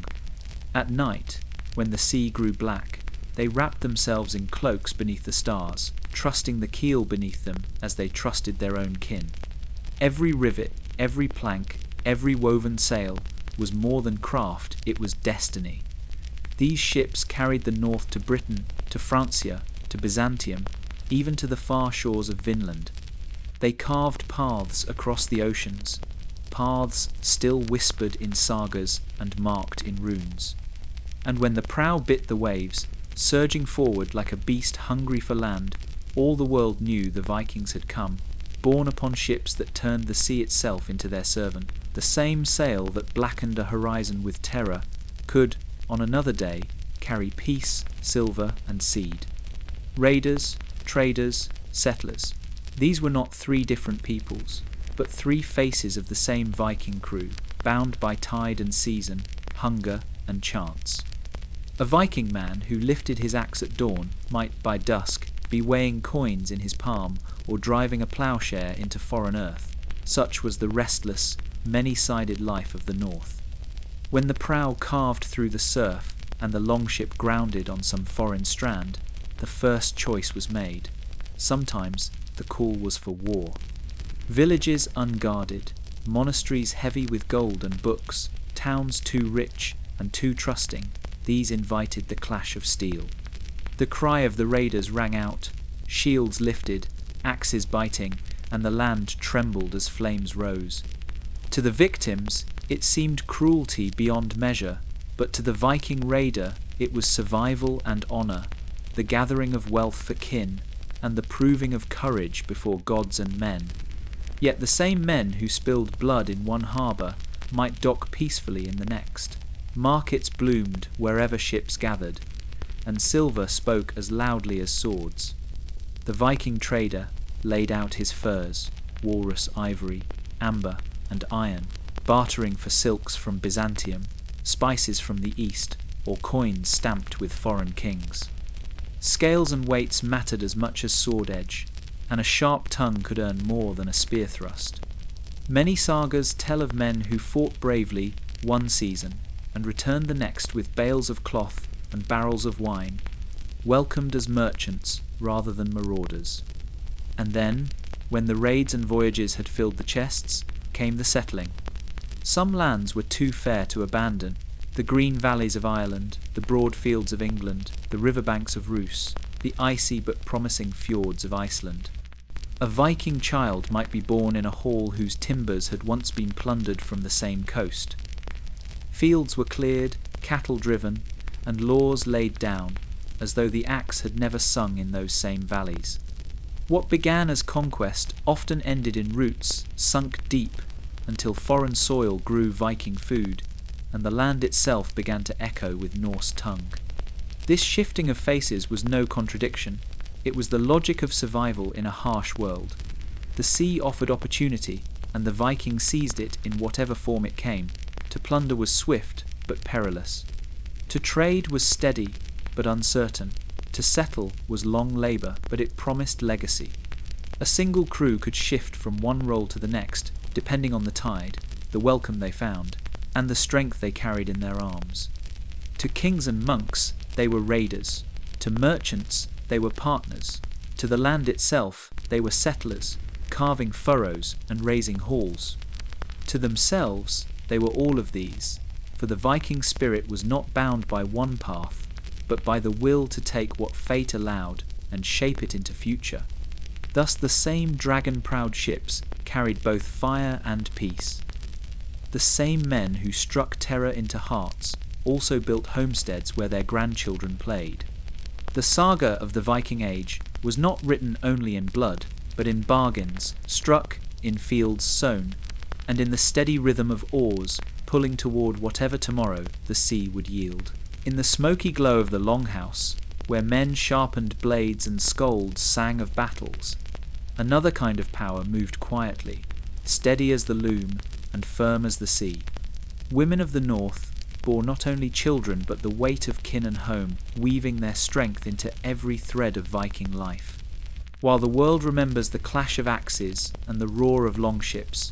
At night, when the sea grew black, they wrapped themselves in cloaks beneath the stars, trusting the keel beneath them as they trusted their own kin. Every rivet, every plank, every woven sail was more than craft, it was destiny. These ships carried the north to Britain, to Francia, to Byzantium, even to the far shores of Vinland. They carved paths across the oceans, paths still whispered in sagas and marked in runes. And when the prow bit the waves, surging forward like a beast hungry for land, all the world knew the Vikings had come, borne upon ships that turned the sea itself into their servant. The same sail that blackened a horizon with terror could, on another day, carry peace, silver, and seed. Raiders, traders, settlers. These were not three different peoples, but three faces of the same Viking crew, bound by tide and season, hunger and chance. A Viking man who lifted his axe at dawn might, by dusk, be weighing coins in his palm or driving a ploughshare into foreign earth. Such was the restless, many-sided life of the north. When the prow carved through the surf and the longship grounded on some foreign strand, the first choice was made. Sometimes the call was for war. Villages unguarded, monasteries heavy with gold and books, towns too rich and too trusting, these invited the clash of steel. The cry of the raiders rang out, shields lifted, axes biting, and the land trembled as flames rose. To the victims, it seemed cruelty beyond measure, but to the Viking raider it was survival and honour, the gathering of wealth for kin, and the proving of courage before gods and men. Yet the same men who spilled blood in one harbour might dock peacefully in the next. Markets bloomed wherever ships gathered, and silver spoke as loudly as swords. The Viking trader laid out his furs, walrus ivory, amber, and iron, bartering for silks from Byzantium, spices from the east, or coins stamped with foreign kings. Scales and weights mattered as much as sword edge, and a sharp tongue could earn more than a spear thrust. Many sagas tell of men who fought bravely one season and returned the next with bales of cloth and barrels of wine, welcomed as merchants rather than marauders. And then, when the raids and voyages had filled the chests, came the settling. Some lands were too fair to abandon: the green valleys of Ireland, the broad fields of England, the riverbanks of Rus, the icy but promising fjords of Iceland. A Viking child might be born in a hall whose timbers had once been plundered from the same coast. Fields were cleared, cattle driven, and laws laid down, as though the axe had never sung in those same valleys. What began as conquest often ended in roots sunk deep until foreign soil grew Viking food, and the land itself began to echo with Norse tongue. This shifting of faces was no contradiction. It was the logic of survival in a harsh world. The sea offered opportunity, and the Vikings seized it in whatever form it came. To plunder was swift, but perilous. To trade was steady, but uncertain. To settle was long labour, but it promised legacy. A single crew could shift from one role to the next, depending on the tide, the welcome they found, and the strength they carried in their arms. To kings and monks, they were raiders. To merchants, they were partners. To the land itself, they were settlers, carving furrows and raising halls. To themselves, they were all of these, for the Viking spirit was not bound by one path, but by the will to take what fate allowed and shape it into future. Thus the same dragon-proud ships carried both fire and peace. The same men who struck terror into hearts also built homesteads where their grandchildren played. The saga of the Viking Age was not written only in blood, but in bargains, struck, in fields sown, and in the steady rhythm of oars pulling toward whatever tomorrow the sea would yield. In the smoky glow of the longhouse, where men sharpened blades and scolds sang of battles, another kind of power moved quietly, steady as the loom and firm as the sea. Women of the north bore not only children but the weight of kin and home, weaving their strength into every thread of Viking life. While the world remembers the clash of axes and the roar of longships,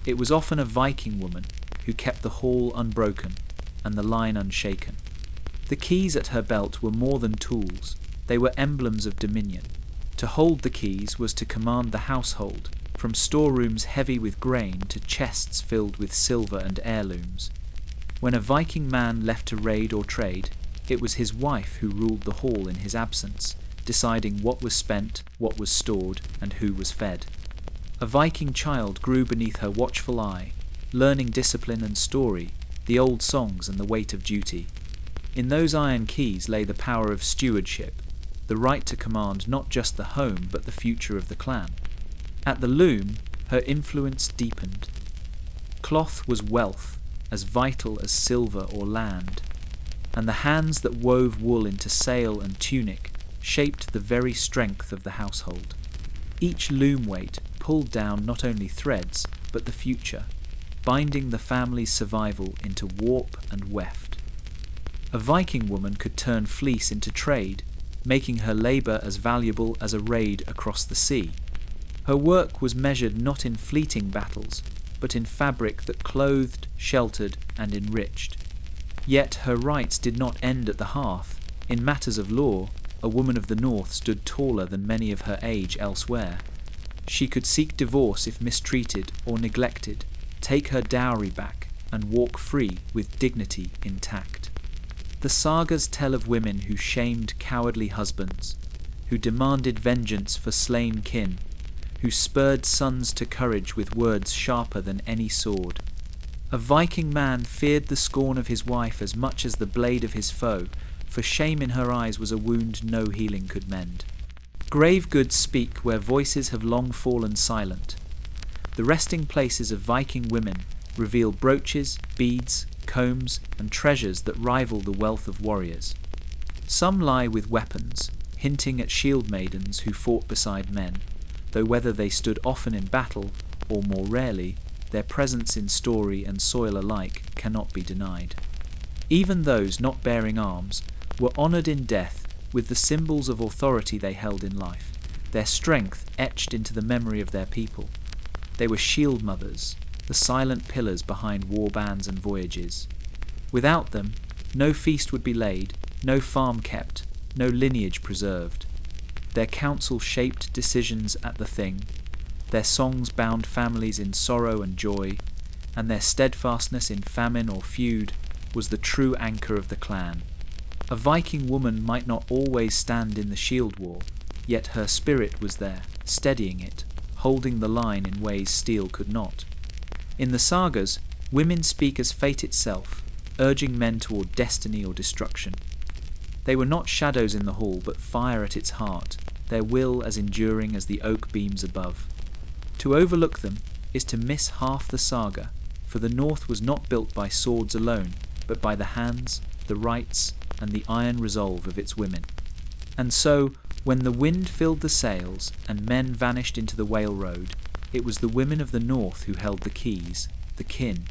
it was often a Viking woman who kept the hall unbroken and the line unshaken. The keys at her belt were more than tools, they were emblems of dominion. To hold the keys was to command the household, from storerooms heavy with grain to chests filled with silver and heirlooms. When a Viking man left to raid or trade, it was his wife who ruled the hall in his absence, deciding what was spent, what was stored, and who was fed. A Viking child grew beneath her watchful eye, learning discipline and story, the old songs and the weight of duty. In those iron keys lay the power of stewardship, the right to command not just the home but the future of the clan. At the loom, her influence deepened. Cloth was wealth, as vital as silver or land, and the hands that wove wool into sail and tunic shaped the very strength of the household. Each loom weight pulled down not only threads, but the future, binding the family's survival into warp and weft. A Viking woman could turn fleece into trade, making her labour as valuable as a raid across the sea. Her work was measured not in fleeting battles, but in fabric that clothed, sheltered, and enriched. Yet her rights did not end at the hearth. In matters of law, a woman of the north stood taller than many of her age elsewhere. She could seek divorce if mistreated or neglected, take her dowry back, and walk free with dignity intact. The sagas tell of women who shamed cowardly husbands, who demanded vengeance for slain kin, who spurred sons to courage with words sharper than any sword. A Viking man feared the scorn of his wife as much as the blade of his foe, for shame in her eyes was a wound no healing could mend. Grave goods speak where voices have long fallen silent. The resting places of Viking women reveal brooches, beads, combs, and treasures that rival the wealth of warriors. Some lie with weapons, hinting at shield maidens who fought beside men, though whether they stood often in battle, or more rarely, their presence in story and soil alike cannot be denied. Even those not bearing arms were honoured in death with the symbols of authority they held in life, their strength etched into the memory of their people. They were shield mothers, the silent pillars behind war bands and voyages. Without them, no feast would be laid, no farm kept, no lineage preserved. Their counsel shaped decisions at the Thing, their songs bound families in sorrow and joy, and their steadfastness in famine or feud was the true anchor of the clan. A Viking woman might not always stand in the shield wall, yet her spirit was there, steadying it, holding the line in ways steel could not. In the sagas, women speak as fate itself, urging men toward destiny or destruction. They were not shadows in the hall, but fire at its heart, their will as enduring as the oak beams above. To overlook them is to miss half the saga, for the North was not built by swords alone, but by the hands, the rights, and the iron resolve of its women. And so, when the wind filled the sails and men vanished into the whale road, it was the women of the North who held the keys, the kin,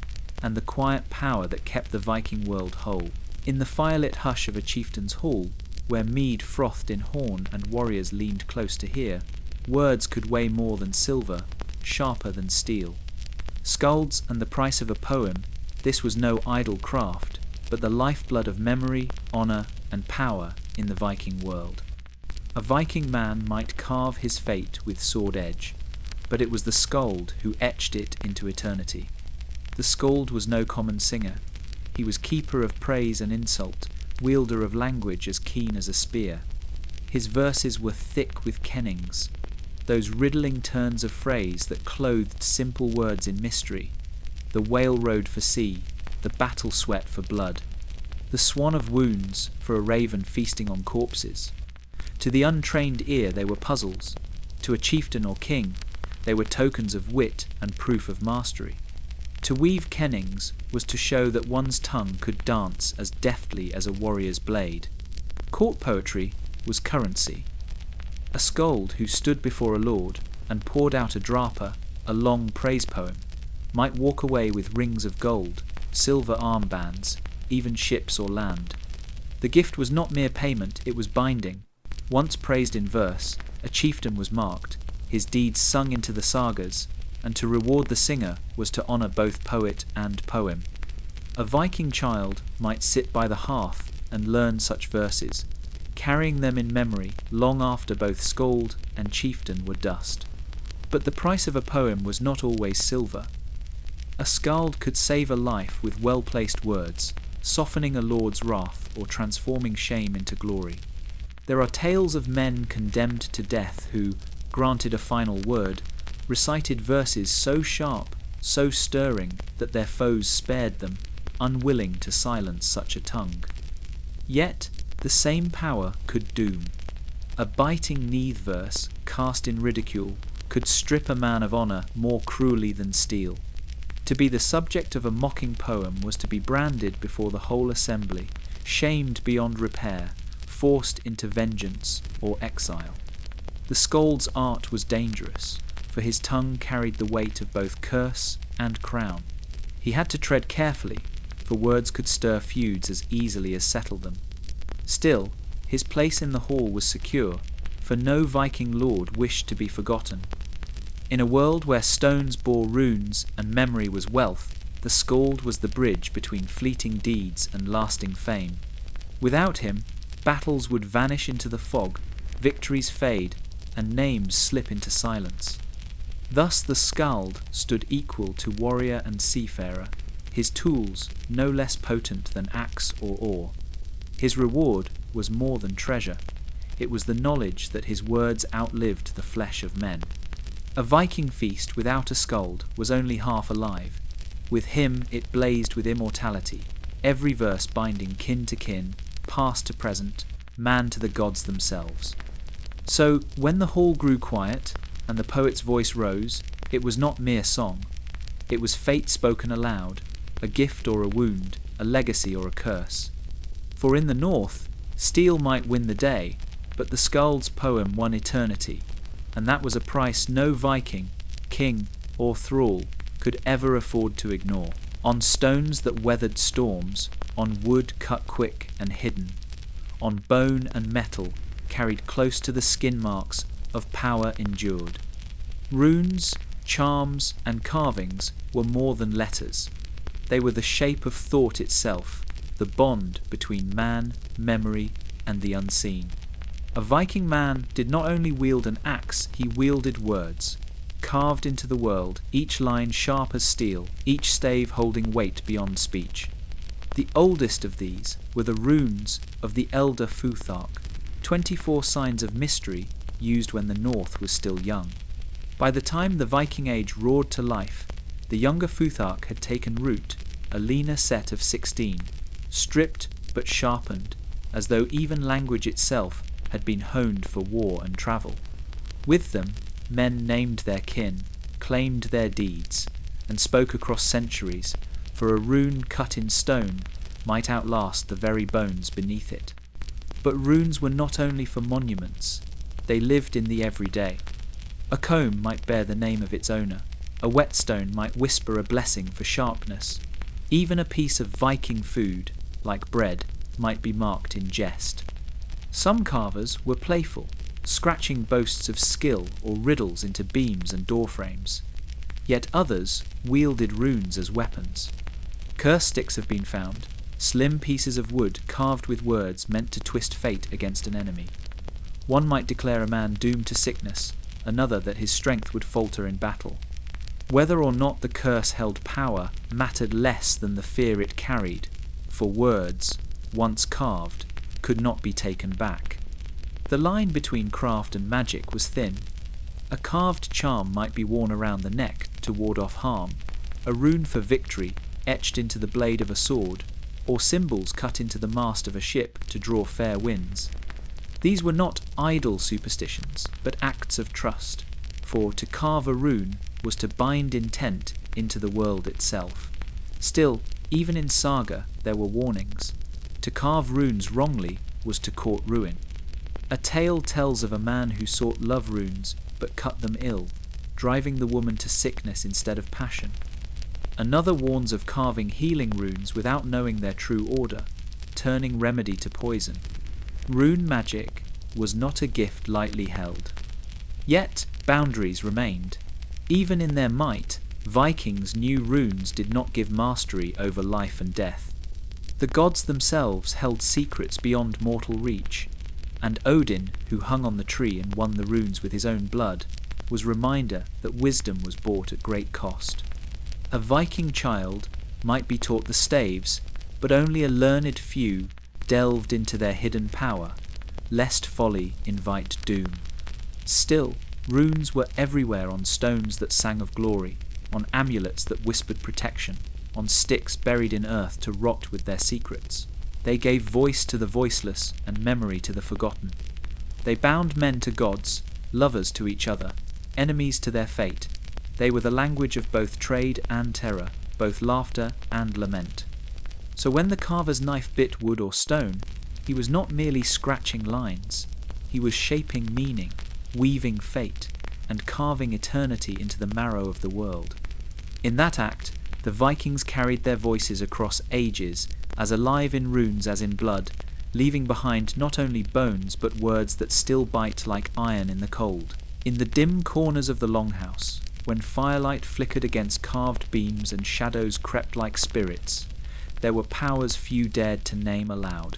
and the quiet power that kept the Viking world whole. In the firelit hush of a chieftain's hall, where mead frothed in horn and warriors leaned close to hear, words could weigh more than silver, sharper than steel. Skulds and the price of a poem, this was no idle craft, but the lifeblood of memory, honour, and power in the Viking world. A Viking man might carve his fate with sword edge, but it was the skald who etched it into eternity. The skald was no common singer. He was keeper of praise and insult, wielder of language as keen as a spear. His verses were thick with kennings, those riddling turns of phrase that clothed simple words in mystery, the whale road for sea, the battle sweat for blood, the swan of wounds for a raven feasting on corpses. To the untrained ear they were puzzles, to a chieftain or king they were tokens of wit and proof of mastery. To weave kennings was to show that one's tongue could dance as deftly as a warrior's blade. Court poetry was currency. A skald who stood before a lord and poured out a drapa, a long praise poem, might walk away with rings of gold, silver armbands, even ships or land. The gift was not mere payment, it was binding. Once praised in verse, a chieftain was marked, his deeds sung into the sagas, and to reward the singer was to honour both poet and poem. A Viking child might sit by the hearth and learn such verses, carrying them in memory long after both skald and chieftain were dust. But the price of a poem was not always silver. A skald could save a life with well-placed words, softening a lord's wrath or transforming shame into glory. There are tales of men condemned to death who, granted a final word, recited verses so sharp, so stirring that their foes spared them, unwilling to silence such a tongue. Yet the same power could doom. A biting neath verse, cast in ridicule, could strip a man of honour more cruelly than steel. To be the subject of a mocking poem was to be branded before the whole assembly, shamed beyond repair, forced into vengeance or exile. The skald's art was dangerous, for his tongue carried the weight of both curse and crown. He had to tread carefully, for words could stir feuds as easily as settle them. Still, his place in the hall was secure, for no Viking lord wished to be forgotten. In a world where stones bore runes and memory was wealth, the skald was the bridge between fleeting deeds and lasting fame. Without him, battles would vanish into the fog, victories fade, and names slip into silence. Thus the skald stood equal to warrior and seafarer, his tools no less potent than axe or oar. His reward was more than treasure. It was the knowledge that his words outlived the flesh of men. A Viking feast without a skald was only half alive. With him it blazed with immortality, every verse binding kin to kin, past to present, man to the gods themselves. So, when the hall grew quiet, and the poet's voice rose, it was not mere song. It was fate spoken aloud, a gift or a wound, a legacy or a curse. For in the north, steel might win the day, but the skald's poem won eternity, and that was a price no Viking, king, or thrall could ever afford to ignore. On stones that weathered storms, on wood cut quick and hidden, on bone and metal carried close to the skin marks of power endured. Runes, charms, and carvings were more than letters. They were the shape of thought itself, the bond between man, memory, and the unseen. A Viking man did not only wield an axe, he wielded words, carved into the world, each line sharp as steel, each stave holding weight beyond speech. The oldest of these were the runes of the elder Futhark, 24 signs of mystery used when the North was still young. By the time the Viking age roared to life, the younger Futhark had taken root, a leaner set of 16, stripped but sharpened, as though even language itself had been honed for war and travel. With them, men named their kin, claimed their deeds, and spoke across centuries, for a rune cut in stone might outlast the very bones beneath it. But runes were not only for monuments, they lived in the everyday. A comb might bear the name of its owner, a whetstone might whisper a blessing for sharpness. Even a piece of Viking food, like bread, might be marked in jest. Some carvers were playful, scratching boasts of skill or riddles into beams and doorframes. Yet others wielded runes as weapons. Curse sticks have been found, slim pieces of wood carved with words meant to twist fate against an enemy. One might declare a man doomed to sickness, another that his strength would falter in battle. Whether or not the curse held power mattered less than the fear it carried, for words, once carved, could not be taken back. The line between craft and magic was thin. A carved charm might be worn around the neck to ward off harm, a rune for victory etched into the blade of a sword, or symbols cut into the mast of a ship to draw fair winds. These were not idle superstitions, but acts of trust, for to carve a rune was to bind intent into the world itself. Still, even in saga there were warnings. To carve runes wrongly was to court ruin. A tale tells of a man who sought love runes but cut them ill, driving the woman to sickness instead of passion. Another warns of carving healing runes without knowing their true order, turning remedy to poison. Rune magic was not a gift lightly held. Yet boundaries remained. Even in their might, Vikings knew runes did not give mastery over life and death. The gods themselves held secrets beyond mortal reach, and Odin, who hung on the tree and won the runes with his own blood, was reminder that wisdom was bought at great cost. A Viking child might be taught the staves, but only a learned few delved into their hidden power, lest folly invite doom. Still, runes were everywhere, on stones that sang of glory, on amulets that whispered protection, on sticks buried in earth to rot with their secrets. They gave voice to the voiceless and memory to the forgotten. They bound men to gods, lovers to each other, enemies to their fate. They were the language of both trade and terror, both laughter and lament. So when the carver's knife bit wood or stone, he was not merely scratching lines. He was shaping meaning, weaving fate, and carving eternity into the marrow of the world. In that act, the Vikings carried their voices across ages, as alive in runes as in blood, leaving behind not only bones but words that still bite like iron in the cold. In the dim corners of the longhouse, when firelight flickered against carved beams and shadows crept like spirits, there were powers few dared to name aloud.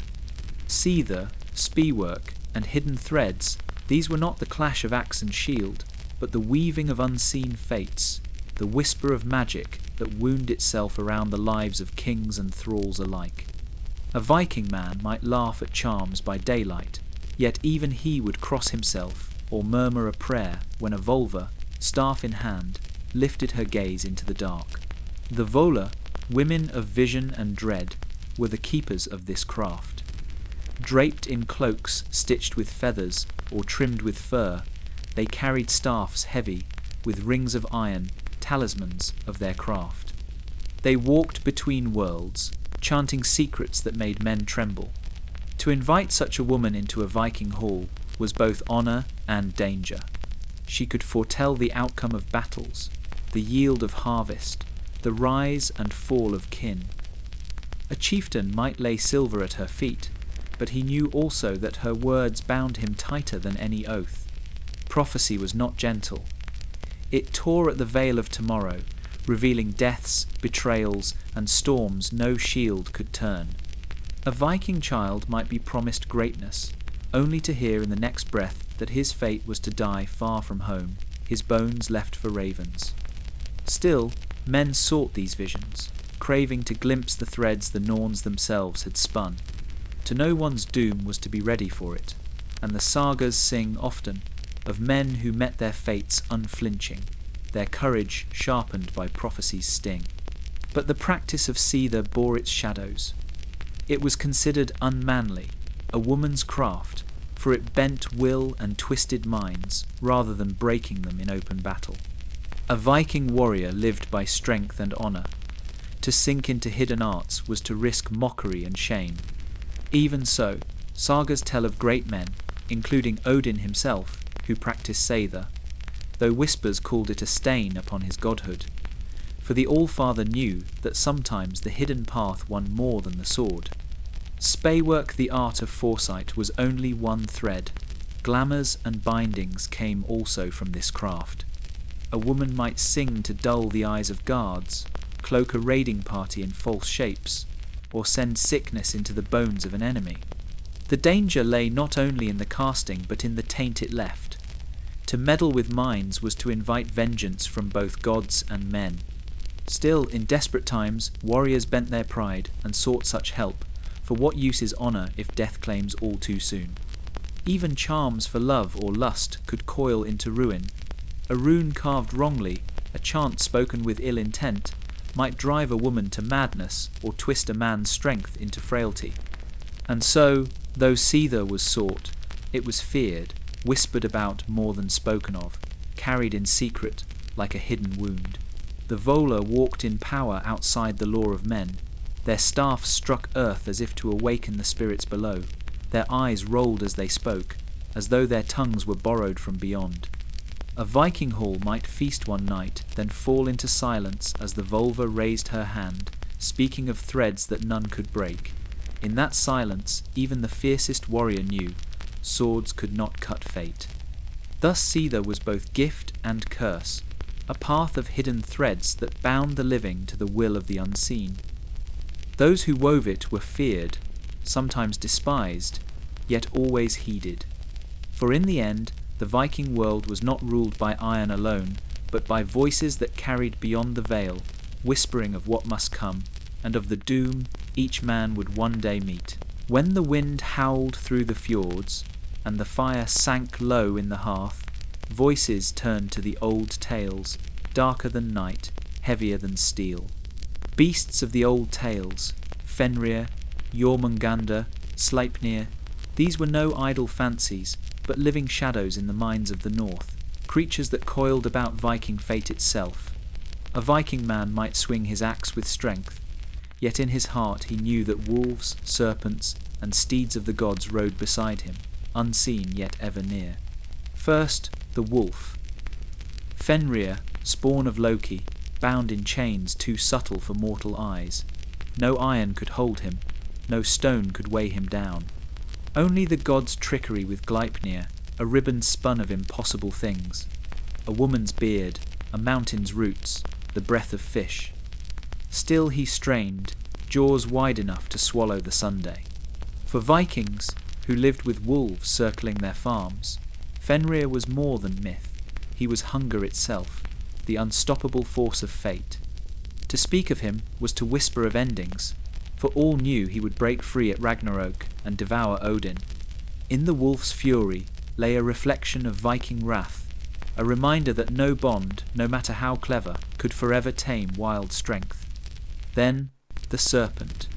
Seether, spearwork, and hidden threads, these were not the clash of axe and shield, but the weaving of unseen fates, the whisper of magic that wound itself around the lives of kings and thralls alike. A Viking man might laugh at charms by daylight, yet even he would cross himself or murmur a prayer when a Volva, staff in hand, lifted her gaze into the dark. The Vola, women of vision and dread, were the keepers of this craft. Draped in cloaks stitched with feathers or trimmed with fur, they carried staffs heavy, with rings of iron, talismans of their craft. They walked between worlds, chanting secrets that made men tremble. To invite such a woman into a Viking hall was both honour and danger. She could foretell the outcome of battles, the yield of harvest, the rise and fall of kin. A chieftain might lay silver at her feet, but he knew also that her words bound him tighter than any oath. Prophecy was not gentle. It tore at the veil of tomorrow, revealing deaths, betrayals, and storms no shield could turn. A Viking child might be promised greatness, only to hear in the next breath that his fate was to die far from home, his bones left for ravens. Still, men sought these visions, craving to glimpse the threads the Norns themselves had spun. To know one's doom was to be ready for it, and the sagas sing often of men who met their fates unflinching, their courage sharpened by prophecy's sting. But the practice of seether bore its shadows. It was considered unmanly, a woman's craft, for it bent will and twisted minds rather than breaking them in open battle. A Viking warrior lived by strength and honour. To sink into hidden arts was to risk mockery and shame. Even so, sagas tell of great men, including Odin himself, who practiced seether, though whispers called it a stain upon his godhood. For the Allfather knew that sometimes the hidden path won more than the sword. Spaework, the art of foresight, was only one thread. Glamours and bindings came also from this craft. A woman might sing to dull the eyes of guards, cloak a raiding party in false shapes, or send sickness into the bones of an enemy. The danger lay not only in the casting but in the taint it left. To meddle with minds was to invite vengeance from both gods and men. Still, in desperate times, warriors bent their pride and sought such help, for what use is honour if death claims all too soon? Even charms for love or lust could coil into ruin. A rune carved wrongly, a chant spoken with ill intent, might drive a woman to madness or twist a man's strength into frailty. And so, though Seether was sought, it was feared, whispered about more than spoken of, carried in secret like a hidden wound. The Vola walked in power outside the law of men. Their staffs struck earth as if to awaken the spirits below. Their eyes rolled as they spoke, as though their tongues were borrowed from beyond. A Viking hall might feast one night, then fall into silence as the Volva raised her hand, speaking of threads that none could break. In that silence, even the fiercest warrior knew, swords could not cut fate. Thus Seether was both gift and curse, a path of hidden threads that bound the living to the will of the unseen. Those who wove it were feared, sometimes despised, yet always heeded. For in the end, the Viking world was not ruled by iron alone, but by voices that carried beyond the veil, whispering of what must come, and of the doom each man would one day meet. When the wind howled through the fjords, and the fire sank low in the hearth, voices turned to the old tales, darker than night, heavier than steel. Beasts of the old tales, Fenrir, Jormungandr, Sleipnir, these were no idle fancies, but living shadows in the minds of the North, creatures that coiled about Viking fate itself. A Viking man might swing his axe with strength, yet in his heart he knew that wolves, serpents, and steeds of the gods rode beside him, unseen yet ever near. First, the wolf. Fenrir, spawn of Loki, bound in chains too subtle for mortal eyes. No iron could hold him, no stone could weigh him down. Only the gods' trickery with Gleipnir, a ribbon spun of impossible things. A woman's beard, a mountain's roots, the breath of fish. Still he strained, jaws wide enough to swallow the Sunday. For Vikings, who lived with wolves circling their farms, Fenrir was more than myth. He was hunger itself, the unstoppable force of fate. To speak of him was to whisper of endings, for all knew he would break free at Ragnarök and devour Odin. In the wolf's fury lay a reflection of Viking wrath, a reminder that no bond, no matter how clever, could forever tame wild strength. Then, the serpent.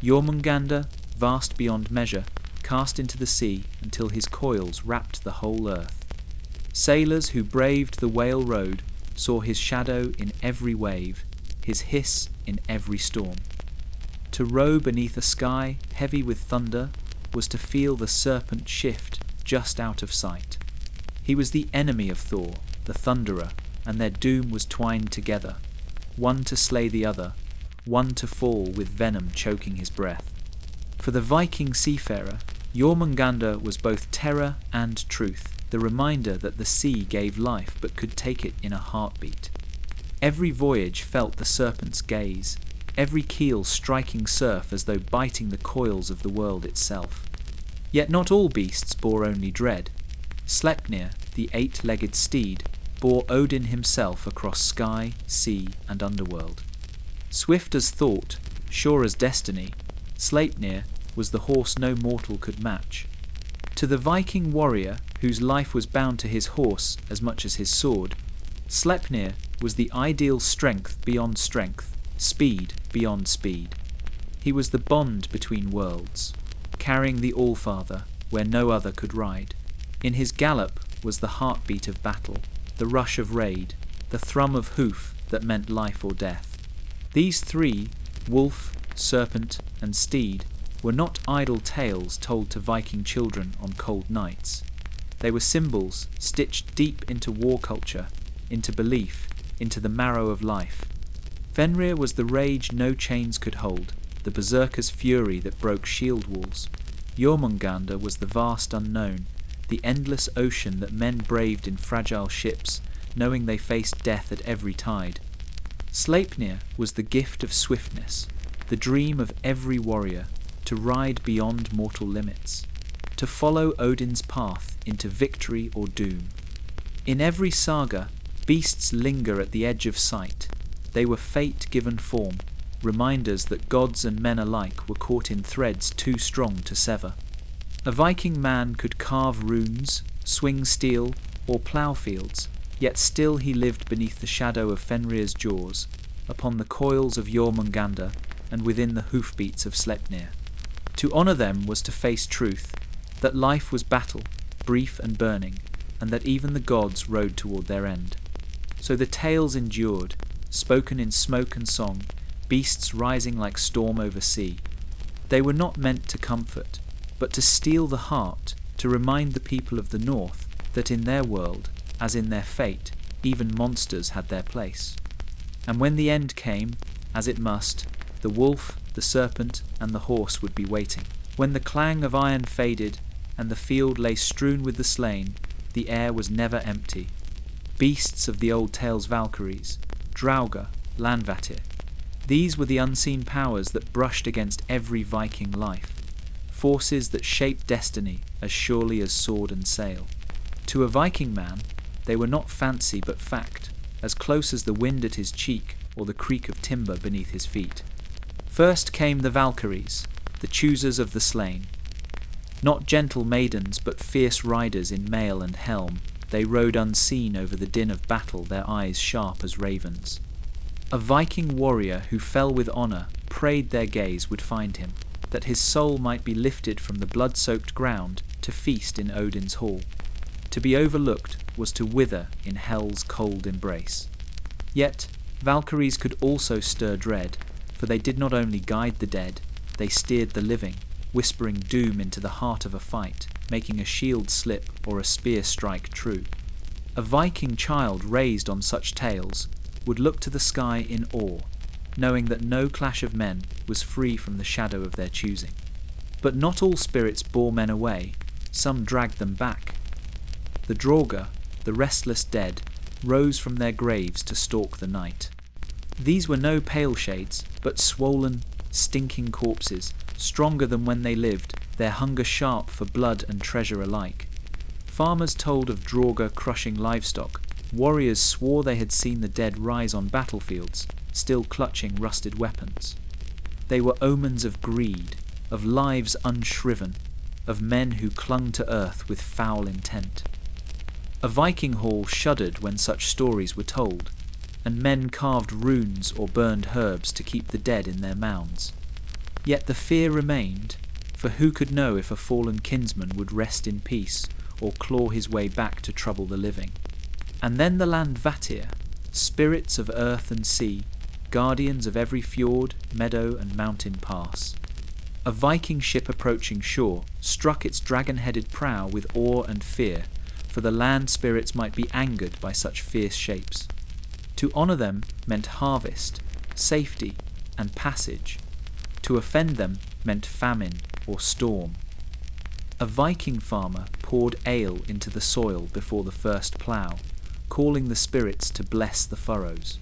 Jormungandr, vast beyond measure, cast into the sea until his coils wrapped the whole earth. Sailors who braved the whale road saw his shadow in every wave, his hiss in every storm. To row beneath a sky heavy with thunder was to feel the serpent shift just out of sight. He was the enemy of Thor, the Thunderer, and their doom was twined together, one to slay the other, one to fall with venom choking his breath. For the Viking seafarer, Jormungandr was both terror and truth, the reminder that the sea gave life but could take it in a heartbeat. Every voyage felt the serpent's gaze, every keel striking surf as though biting the coils of the world itself. Yet not all beasts bore only dread. Sleipnir, the eight-legged steed, bore Odin himself across sky, sea, and underworld. Swift as thought, sure as destiny, Sleipnir was the horse no mortal could match. To the Viking warrior, whose life was bound to his horse as much as his sword, Sleipnir was the ideal strength beyond strength, speed beyond speed. He was the bond between worlds, carrying the Allfather where no other could ride. In his gallop was the heartbeat of battle, the rush of raid, the thrum of hoof that meant life or death. These three, wolf, serpent, and steed, were not idle tales told to Viking children on cold nights. They were symbols stitched deep into war culture, into belief, into the marrow of life. Fenrir was the rage no chains could hold, the berserker's fury that broke shield walls. Jormungandr was the vast unknown, the endless ocean that men braved in fragile ships, knowing they faced death at every tide. Sleipnir was the gift of swiftness, the dream of every warrior, to ride beyond mortal limits, to follow Odin's path into victory or doom. In every saga, beasts linger at the edge of sight. They were fate-given form, reminders that gods and men alike were caught in threads too strong to sever. A Viking man could carve runes, swing steel, or plough fields, yet still he lived beneath the shadow of Fenrir's jaws, upon the coils of Jormungandr, and within the hoofbeats of Sleipnir. To honour them was to face truth, that life was battle, brief and burning, and that even the gods rode toward their end. So the tales endured, spoken in smoke and song, beasts rising like storm over sea. They were not meant to comfort, but to steel the heart, to remind the people of the north that in their world, as in their fate, even monsters had their place. And when the end came, as it must, the wolf, the serpent, and the horse would be waiting. When the clang of iron faded, and the field lay strewn with the slain, the air was never empty. Beasts of the old tales Valkyries, Draugr, Landvatir, these were the unseen powers that brushed against every Viking life, forces that shaped destiny as surely as sword and sail. To a Viking man, they were not fancy but fact, as close as the wind at his cheek or the creak of timber beneath his feet. First came the Valkyries, the choosers of the slain. Not gentle maidens, but fierce riders in mail and helm, they rode unseen over the din of battle, their eyes sharp as ravens. A Viking warrior who fell with honour prayed their gaze would find him, that his soul might be lifted from the blood-soaked ground to feast in Odin's hall. To be overlooked was to wither in hell's cold embrace. Yet Valkyries could also stir dread, for they did not only guide the dead, they steered the living, whispering doom into the heart of a fight, making a shield slip or a spear strike true. A Viking child raised on such tales would look to the sky in awe, knowing that no clash of men was free from the shadow of their choosing. But not all spirits bore men away, some dragged them back. The Draugr, the restless dead, rose from their graves to stalk the night. These were no pale shades, but swollen, stinking corpses, stronger than when they lived, their hunger sharp for blood and treasure alike. Farmers told of Draugr crushing livestock. Warriors swore they had seen the dead rise on battlefields, still clutching rusted weapons. They were omens of greed, of lives unshriven, of men who clung to earth with foul intent. A Viking hall shuddered when such stories were told, and men carved runes or burned herbs to keep the dead in their mounds. Yet the fear remained, for who could know if a fallen kinsman would rest in peace or claw his way back to trouble the living. And then the Landvatir, spirits of earth and sea, guardians of every fjord, meadow and mountain pass. A Viking ship approaching shore struck its dragon-headed prow with awe and fear, for the land spirits might be angered by such fierce shapes. To honour them meant harvest, safety, and passage. To offend them meant famine or storm. A Viking farmer poured ale into the soil before the first plough, calling the spirits to bless the furrows.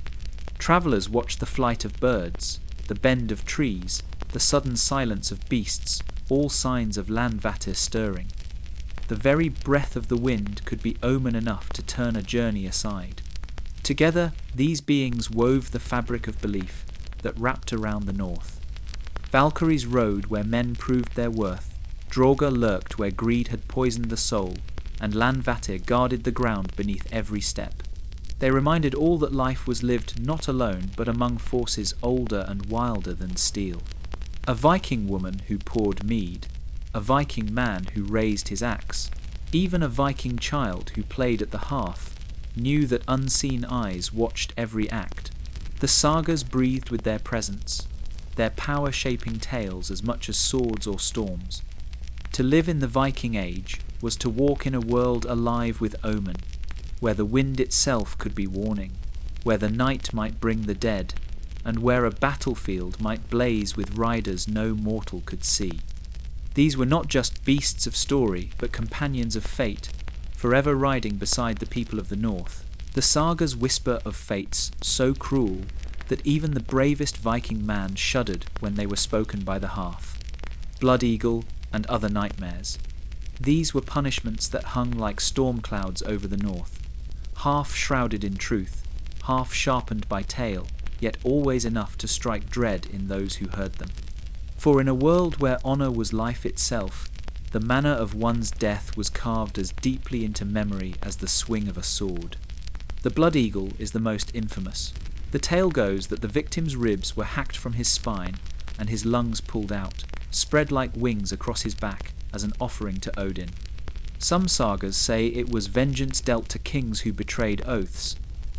Travellers watched the flight of birds, the bend of trees, the sudden silence of beasts, all signs of Landvatir stirring. The very breath of the wind could be omen enough to turn a journey aside. Together, these beings wove the fabric of belief that wrapped around the north. Valkyries rode where men proved their worth, Draugr lurked where greed had poisoned the soul, and Landvatir guarded the ground beneath every step. They reminded all that life was lived not alone but among forces older and wilder than steel. A Viking woman who poured mead, a Viking man who raised his axe, even a Viking child who played at the hearth, knew that unseen eyes watched every act. The sagas breathed with their presence, their power-shaping tales as much as swords or storms. To live in the Viking age was to walk in a world alive with omen, where the wind itself could be warning, where the night might bring the dead, and where a battlefield might blaze with riders no mortal could see. These were not just beasts of story, but companions of fate, forever riding beside the people of the north. The sagas whisper of fates so cruel that even the bravest Viking man shuddered when they were spoken by the hearth. Blood eagle and other nightmares. These were punishments that hung like storm clouds over the north, half shrouded in truth, half sharpened by tale, yet always enough to strike dread in those who heard them. For in a world where honour was life itself, the manner of one's death was carved as deeply into memory as the swing of a sword. The blood eagle is the most infamous. The tale goes that the victim's ribs were hacked from his spine and his lungs pulled out, spread like wings across his back as an offering to Odin. Some sagas say it was vengeance dealt to kings who betrayed oaths,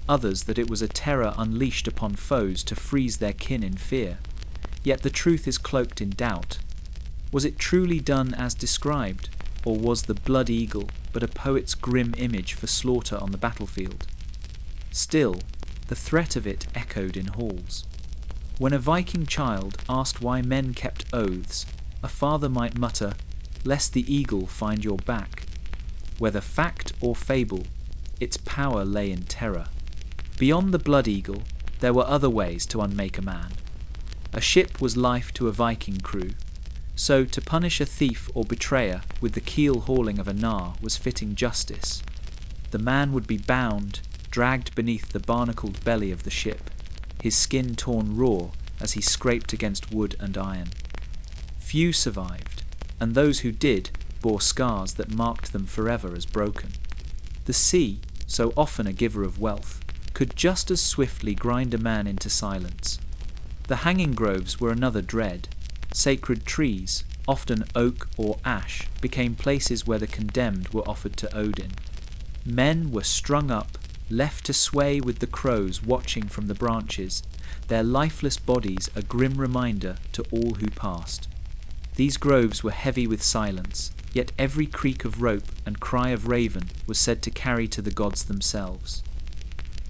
others that it was a terror unleashed upon foes to freeze their kin in fear. Yet the truth is cloaked in doubt. Was it truly done as described, or was the blood eagle but a poet's grim image for slaughter on the battlefield? Still, the threat of it echoed in halls. When a Viking child asked why men kept oaths, a father might mutter, "Lest the eagle find your back." Whether fact or fable, its power lay in terror. Beyond the blood eagle, there were other ways to unmake a man. A ship was life to a Viking crew, so to punish a thief or betrayer with the keel hauling of a gnar was fitting justice. The man would be bound, dragged beneath the barnacled belly of the ship, his skin torn raw as he scraped against wood and iron. Few survived, and those who did bore scars that marked them forever as broken. The sea, so often a giver of wealth, could just as swiftly grind a man into silence. The hanging groves were another dread. Sacred trees, often oak or ash, became places where the condemned were offered to Odin. Men were strung up, left to sway with the crows watching from the branches, their lifeless bodies a grim reminder to all who passed. These groves were heavy with silence, yet every creak of rope and cry of raven was said to carry to the gods themselves.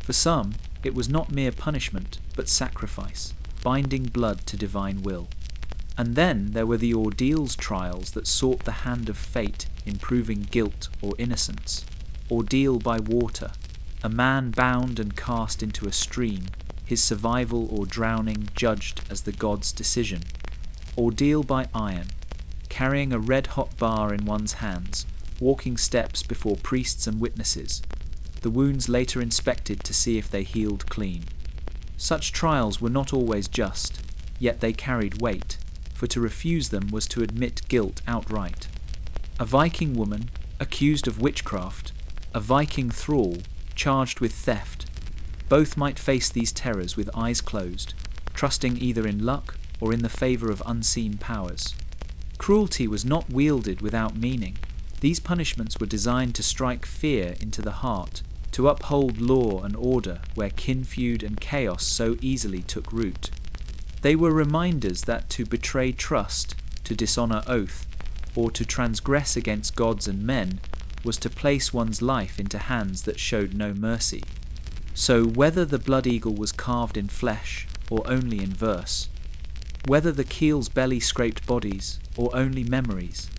For some, it was not mere punishment, but sacrifice, binding blood to divine will. And then there were the ordeals trials that sought the hand of fate in proving guilt or innocence. Ordeal by water, a man bound and cast into a stream, his survival or drowning judged as the god's decision. Ordeal by iron, carrying a red-hot bar in one's hands, walking steps before priests and witnesses, the wounds later inspected to see if they healed clean. Such trials were not always just, yet they carried weight, for to refuse them was to admit guilt outright. A Viking woman, accused of witchcraft, a Viking thrall, charged with theft, both might face these terrors with eyes closed, trusting either in luck or in the favour of unseen powers. Cruelty was not wielded without meaning. These punishments were designed to strike fear into the heart, to uphold law and order where kin feud and chaos so easily took root. They were reminders that to betray trust, to dishonour oath, or to transgress against gods and men was to place one's life into hands that showed no mercy. So whether the blood eagle was carved in flesh or only in verse, whether the keel's belly scraped bodies or only memories,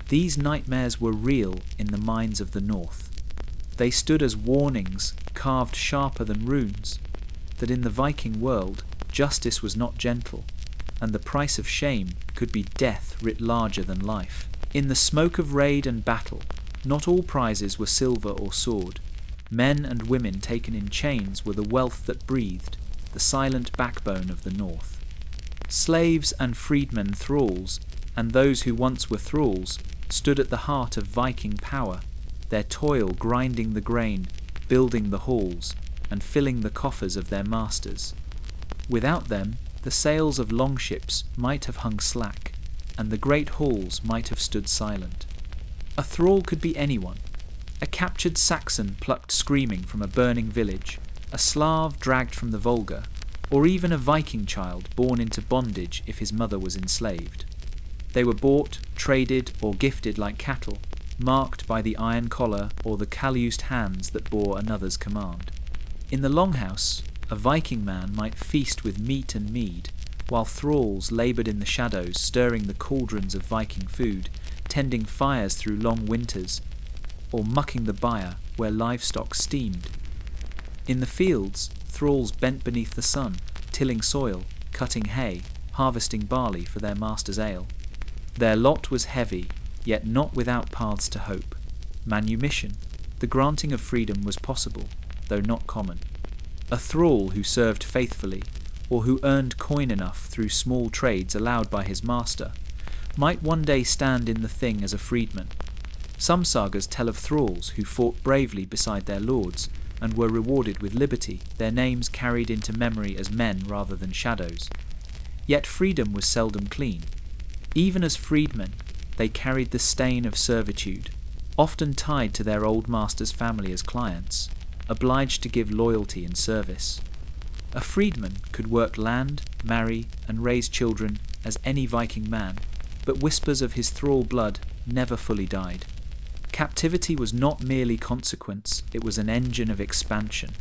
these nightmares were real in the minds of the North. They stood as warnings carved sharper than runes, that in the Viking world justice was not gentle, and the price of shame could be death writ larger than life. In the smoke of raid and battle, not all prizes were silver or sword. Men and women taken in chains were the wealth that breathed, the silent backbone of the North. Slaves and freedmen thralls, and those who once were thralls, stood at the heart of Viking power, their toil grinding the grain, building the halls, and filling the coffers of their masters. Without them, the sails of longships might have hung slack, and the great halls might have stood silent. A thrall could be anyone. A captured Saxon plucked screaming from a burning village, a Slav dragged from the Volga, or even a Viking child born into bondage if his mother was enslaved. They were bought, traded, or gifted like cattle, marked by the iron collar or the calloused hands that bore another's command. In the longhouse, a Viking man might feast with meat and mead, while thralls laboured in the shadows stirring the cauldrons of Viking food, tending fires through long winters, or mucking the byre where livestock steamed. In the fields, thralls bent beneath the sun, tilling soil, cutting hay, harvesting barley for their master's ale. Their lot was heavy, yet not without paths to hope. Manumission, the granting of freedom was possible, though not common. A thrall who served faithfully, or who earned coin enough through small trades allowed by his master, might one day stand in the thing as a freedman. Some sagas tell of thralls who fought bravely beside their lords and were rewarded with liberty, their names carried into memory as men rather than shadows. Yet freedom was seldom clean. Even as freedmen, they carried the stain of servitude, often tied to their old master's family as clients, obliged to give loyalty and service. A freedman could work land, marry, and raise children as any Viking man, but whispers of his thrall blood never fully died. Captivity was not merely consequence, it was an engine of expansion.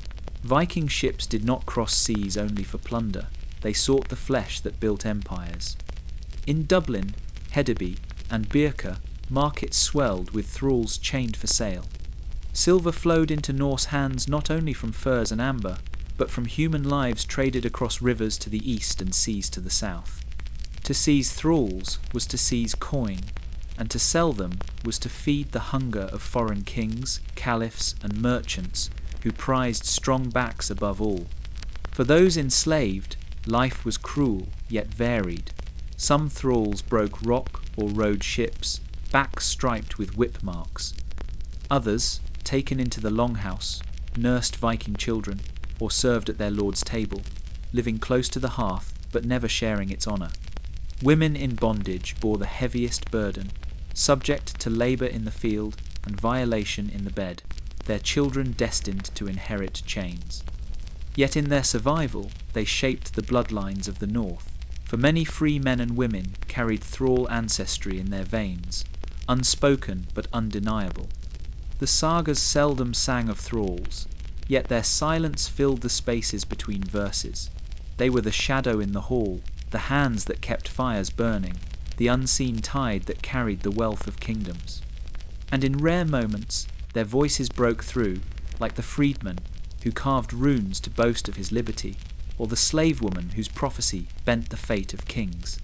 Viking ships did not cross seas only for plunder, they sought the flesh that built empires. In Dublin, Hedeby, and Birka, markets swelled with thralls chained for sale. Silver flowed into Norse hands not only from furs and amber, but from human lives traded across rivers to the east and seas to the south. To seize thralls was to seize coin, and to sell them was to feed the hunger of foreign kings, caliphs, and merchants who prized strong backs above all. For those enslaved, life was cruel yet varied. Some thralls broke rock or rowed ships, backs striped with whip marks. Others, taken into the longhouse, nursed Viking children, or served at their lord's table, living close to the hearth but never sharing its honour. Women in bondage bore the heaviest burden, subject to labour in the field and violation in the bed, their children destined to inherit chains. Yet in their survival they shaped the bloodlines of the North, for many free men and women carried thrall ancestry in their veins, unspoken but undeniable. The sagas seldom sang of thralls, yet their silence filled the spaces between verses. They were the shadow in the hall, the hands that kept fires burning, the unseen tide that carried the wealth of kingdoms. And in rare moments, their voices broke through, like the freedman who carved runes to boast of his liberty, or the slave woman whose prophecy bent the fate of kings.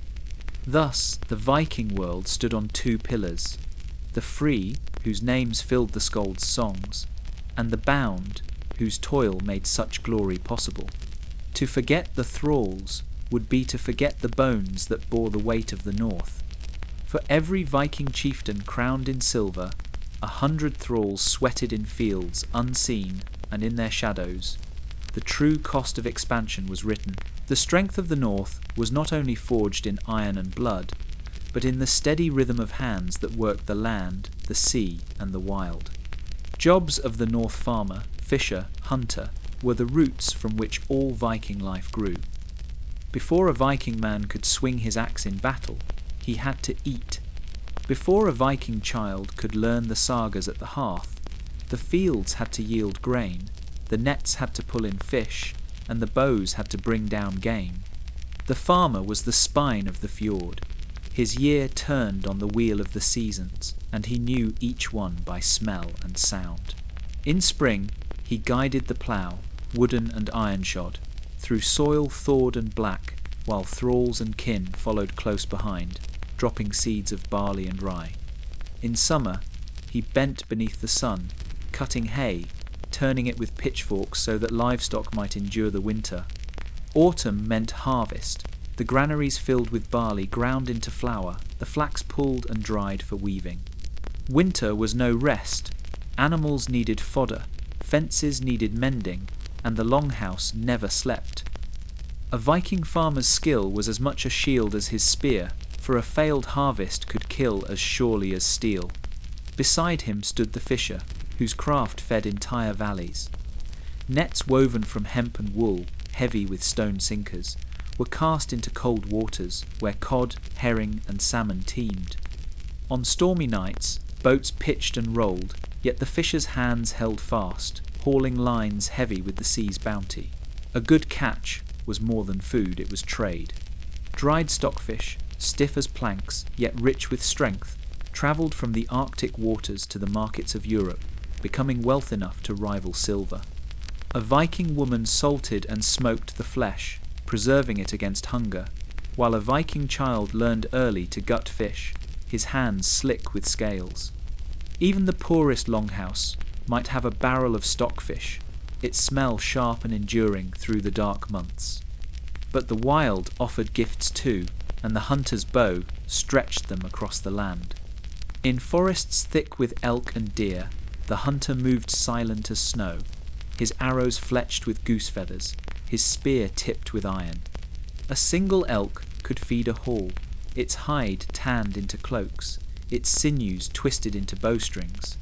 Thus, the Viking world stood on two pillars: the free, whose names filled the skald's songs, and the bound, whose toil made such glory possible. To forget the thralls would be to forget the bones that bore the weight of the North. For every Viking chieftain crowned in silver, 100 thralls sweated in fields unseen and in their shadows. The true cost of expansion was written. The strength of the North was not only forged in iron and blood, but in the steady rhythm of hands that worked the land, the sea, and the wild. Jobs of the North farmer, fisher, hunter were the roots from which all Viking life grew. Before a Viking man could swing his axe in battle, he had to eat. Before a Viking child could learn the sagas at the hearth, the fields had to yield grain, the nets had to pull in fish, and the bows had to bring down game. The farmer was the spine of the fjord. His year turned on the wheel of the seasons, and he knew each one by smell and sound. In spring, he guided the plough, wooden and iron-shod, through soil thawed and black, while thralls and kin followed close behind, dropping seeds of barley and rye. In summer, he bent beneath the sun, cutting hay, turning it with pitchforks so that livestock might endure the winter. Autumn meant harvest, the granaries filled with barley ground into flour, the flax pulled and dried for weaving. Winter was no rest. Animals needed fodder, fences needed mending, and the longhouse never slept. A Viking farmer's skill was as much a shield as his spear, for a failed harvest could kill as surely as steel. Beside him stood the fisher, whose craft fed entire valleys. Nets woven from hemp and wool, heavy with stone sinkers, were cast into cold waters where cod, herring, and salmon teemed. On stormy nights, boats pitched and rolled, yet the fisher's hands held fast, hauling lines heavy with the sea's bounty. A good catch was more than food, it was trade. Dried stockfish, stiff as planks, yet rich with strength, travelled from the Arctic waters to the markets of Europe, becoming wealth enough to rival silver. A Viking woman salted and smoked the flesh, preserving it against hunger, while a Viking child learned early to gut fish, his hands slick with scales. Even the poorest longhouse might have a barrel of stockfish, its smell sharp and enduring through the dark months. But the wild offered gifts too, and the hunter's bow stretched them across the land. In forests thick with elk and deer, the hunter moved silent as snow, his arrows fletched with goose feathers, his spear tipped with iron. A single elk could feed a hall, its hide tanned into cloaks, its sinews twisted into bowstrings.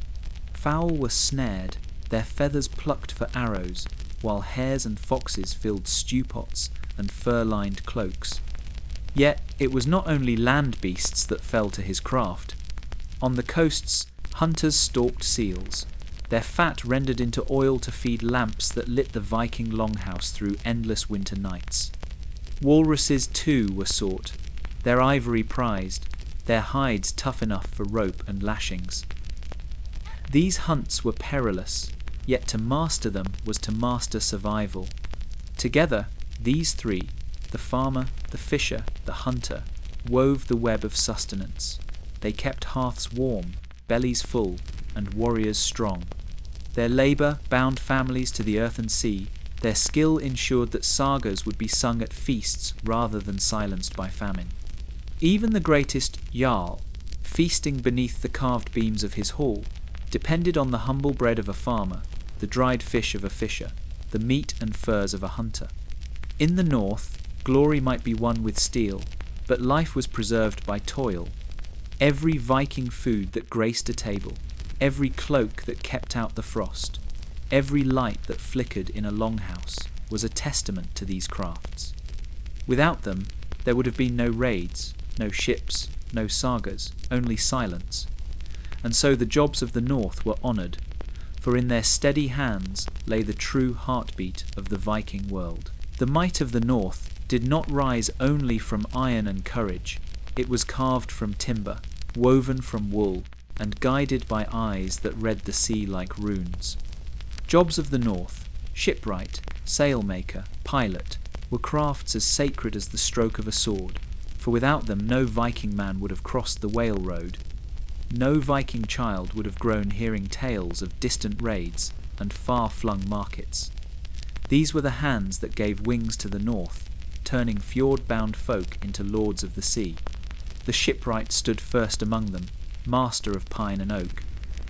Fowl were snared, their feathers plucked for arrows, while hares and foxes filled stewpots and fur-lined cloaks. Yet it was not only land beasts that fell to his craft. On the coasts, hunters stalked seals, their fat rendered into oil to feed lamps that lit the Viking longhouse through endless winter nights. Walruses too were sought, their ivory prized, their hides tough enough for rope and lashings. These hunts were perilous, yet to master them was to master survival. Together, these three, the farmer, the fisher, the hunter, wove the web of sustenance. They kept hearths warm, bellies full, and warriors strong. Their labour bound families to the earth and sea. Their skill ensured that sagas would be sung at feasts rather than silenced by famine. Even the greatest Jarl, feasting beneath the carved beams of his hall, depended on the humble bread of a farmer, the dried fish of a fisher, the meat and furs of a hunter. In the north, glory might be won with steel, but life was preserved by toil. Every Viking food that graced a table, every cloak that kept out the frost, every light that flickered in a longhouse was a testament to these crafts. Without them, there would have been no raids, no ships, no sagas, only silence. And so the jobs of the north were honoured, for in their steady hands lay the true heartbeat of the Viking world. The might of the north did not rise only from iron and courage. It was carved from timber, woven from wool, and guided by eyes that read the sea like runes. Jobs of the north, shipwright, sailmaker, pilot, were crafts as sacred as the stroke of a sword, for without them no Viking man would have crossed the whale road. No Viking child would have grown hearing tales of distant raids and far-flung markets. These were the hands that gave wings to the north, turning fjord-bound folk into lords of the sea. The shipwright stood first among them, master of pine and oak.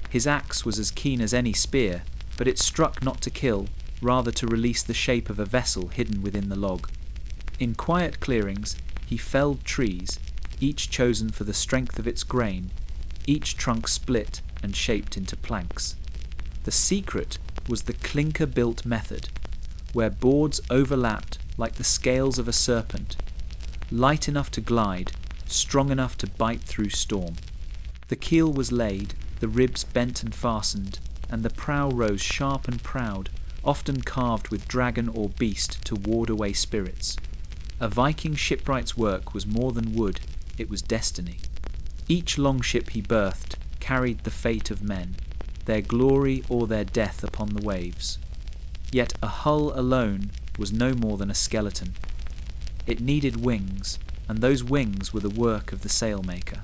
His axe was as keen as any spear, but it struck not to kill, rather to release the shape of a vessel hidden within the log. In quiet clearings, he felled trees, each chosen for the strength of its grain, each trunk split and shaped into planks. The secret was the clinker-built method, where boards overlapped like the scales of a serpent, light enough to glide, strong enough to bite through storm. The keel was laid, the ribs bent and fastened, and the prow rose sharp and proud, often carved with dragon or beast to ward away spirits. A Viking shipwright's work was more than wood, it was destiny. Each longship he berthed carried the fate of men, their glory or their death upon the waves. Yet a hull alone was no more than a skeleton. It needed wings, and those wings were the work of the sailmaker.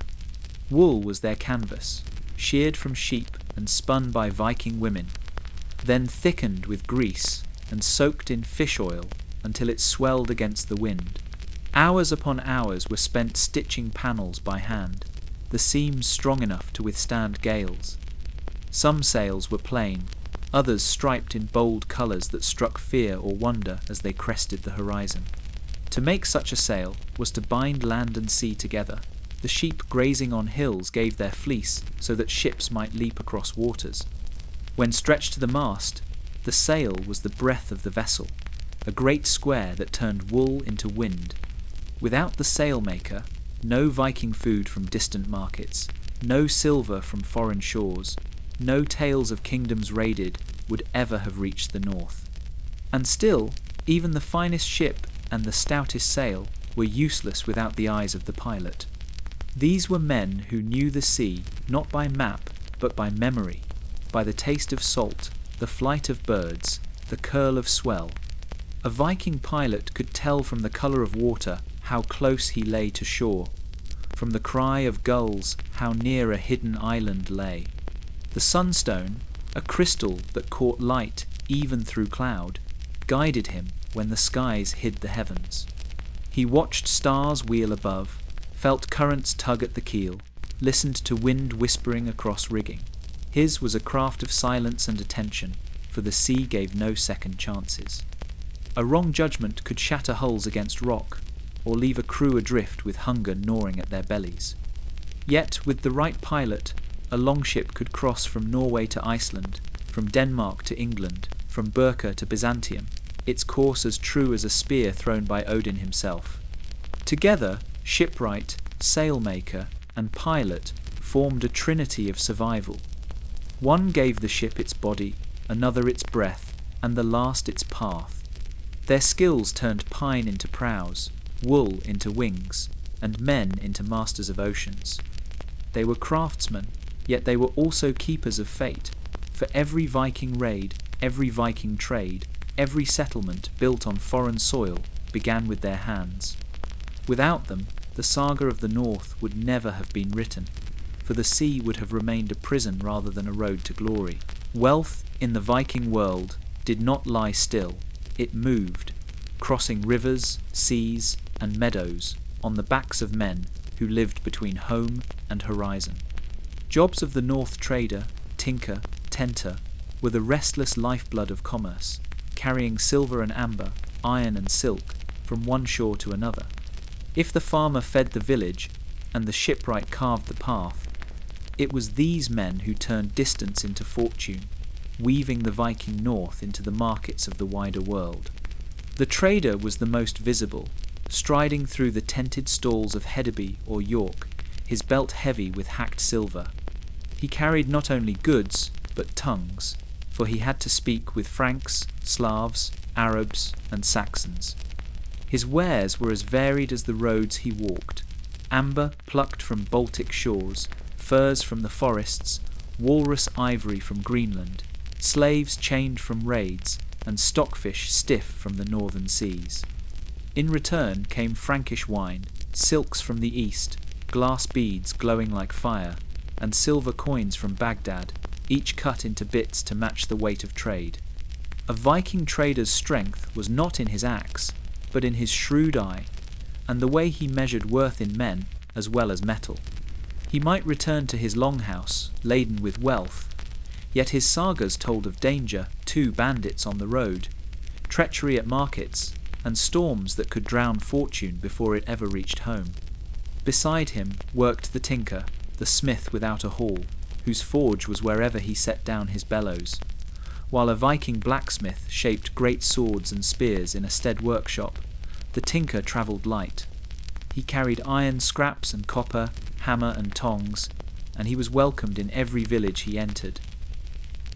Wool was their canvas, sheared from sheep and spun by Viking women, then thickened with grease and soaked in fish oil until it swelled against the wind. Hours upon hours were spent stitching panels by hand, the seams strong enough to withstand gales. Some sails were plain, others striped in bold colours that struck fear or wonder as they crested the horizon. To make such a sail was to bind land and sea together. The sheep grazing on hills gave their fleece so that ships might leap across waters. When stretched to the mast, the sail was the breath of the vessel, a great square that turned wool into wind. Without the sailmaker, no Viking food from distant markets, no silver from foreign shores, no tales of kingdoms raided would ever have reached the north. And still, even the finest ship and the stoutest sail were useless without the eyes of the pilot. These were men who knew the sea not by map but by memory, by the taste of salt, the flight of birds, the curl of swell. A Viking pilot could tell from the colour of water how close he lay to shore, from the cry of gulls how near a hidden island lay. The sunstone, a crystal that caught light even through cloud, guided him when the skies hid the heavens. He watched stars wheel above, felt currents tug at the keel, listened to wind whispering across rigging. His was a craft of silence and attention, for the sea gave no second chances. A wrong judgment could shatter hulls against rock, or leave a crew adrift with hunger gnawing at their bellies. Yet, with the right pilot, a longship could cross from Norway to Iceland, from Denmark to England, from Birka to Byzantium, its course as true as a spear thrown by Odin himself. Together, shipwright, sailmaker, and pilot formed a trinity of survival. One gave the ship its body, another its breath, and the last its path. Their skills turned pine into prows, wool into wings, and men into masters of oceans. They were craftsmen, yet they were also keepers of fate, for every Viking raid, every Viking trade, every settlement built on foreign soil began with their hands. Without them, the saga of the North would never have been written, for the sea would have remained a prison rather than a road to glory. Wealth in the Viking world did not lie still, it moved, crossing rivers, seas, and meadows on the backs of men who lived between home and horizon. Jobs of the North trader, tinker, tenter, were the restless lifeblood of commerce, carrying silver and amber, iron and silk, from one shore to another. If the farmer fed the village, and the shipwright carved the path, it was these men who turned distance into fortune, weaving the Viking North into the markets of the wider world. The trader was the most visible, striding through the tented stalls of Hedeby or York, his belt heavy with hacked silver. He carried not only goods, but tongues, for he had to speak with Franks, Slavs, Arabs, and Saxons. His wares were as varied as the roads he walked: amber plucked from Baltic shores, furs from the forests, walrus ivory from Greenland, slaves chained from raids, and stockfish stiff from the northern seas. In return came Frankish wine, silks from the east, glass beads glowing like fire, and silver coins from Baghdad, each cut into bits to match the weight of trade. A Viking trader's strength was not in his axe, but in his shrewd eye, and the way he measured worth in men as well as metal. He might return to his longhouse, laden with wealth, yet his sagas told of danger, two bandits on the road, treachery at markets, and storms that could drown fortune before it ever reached home. Beside him worked the tinker, the smith without a hall, whose forge was wherever he set down his bellows, while a Viking blacksmith shaped great swords and spears in a stead workshop. The tinker travelled light. He carried iron scraps and copper, hammer and tongs, and he was welcomed in every village he entered.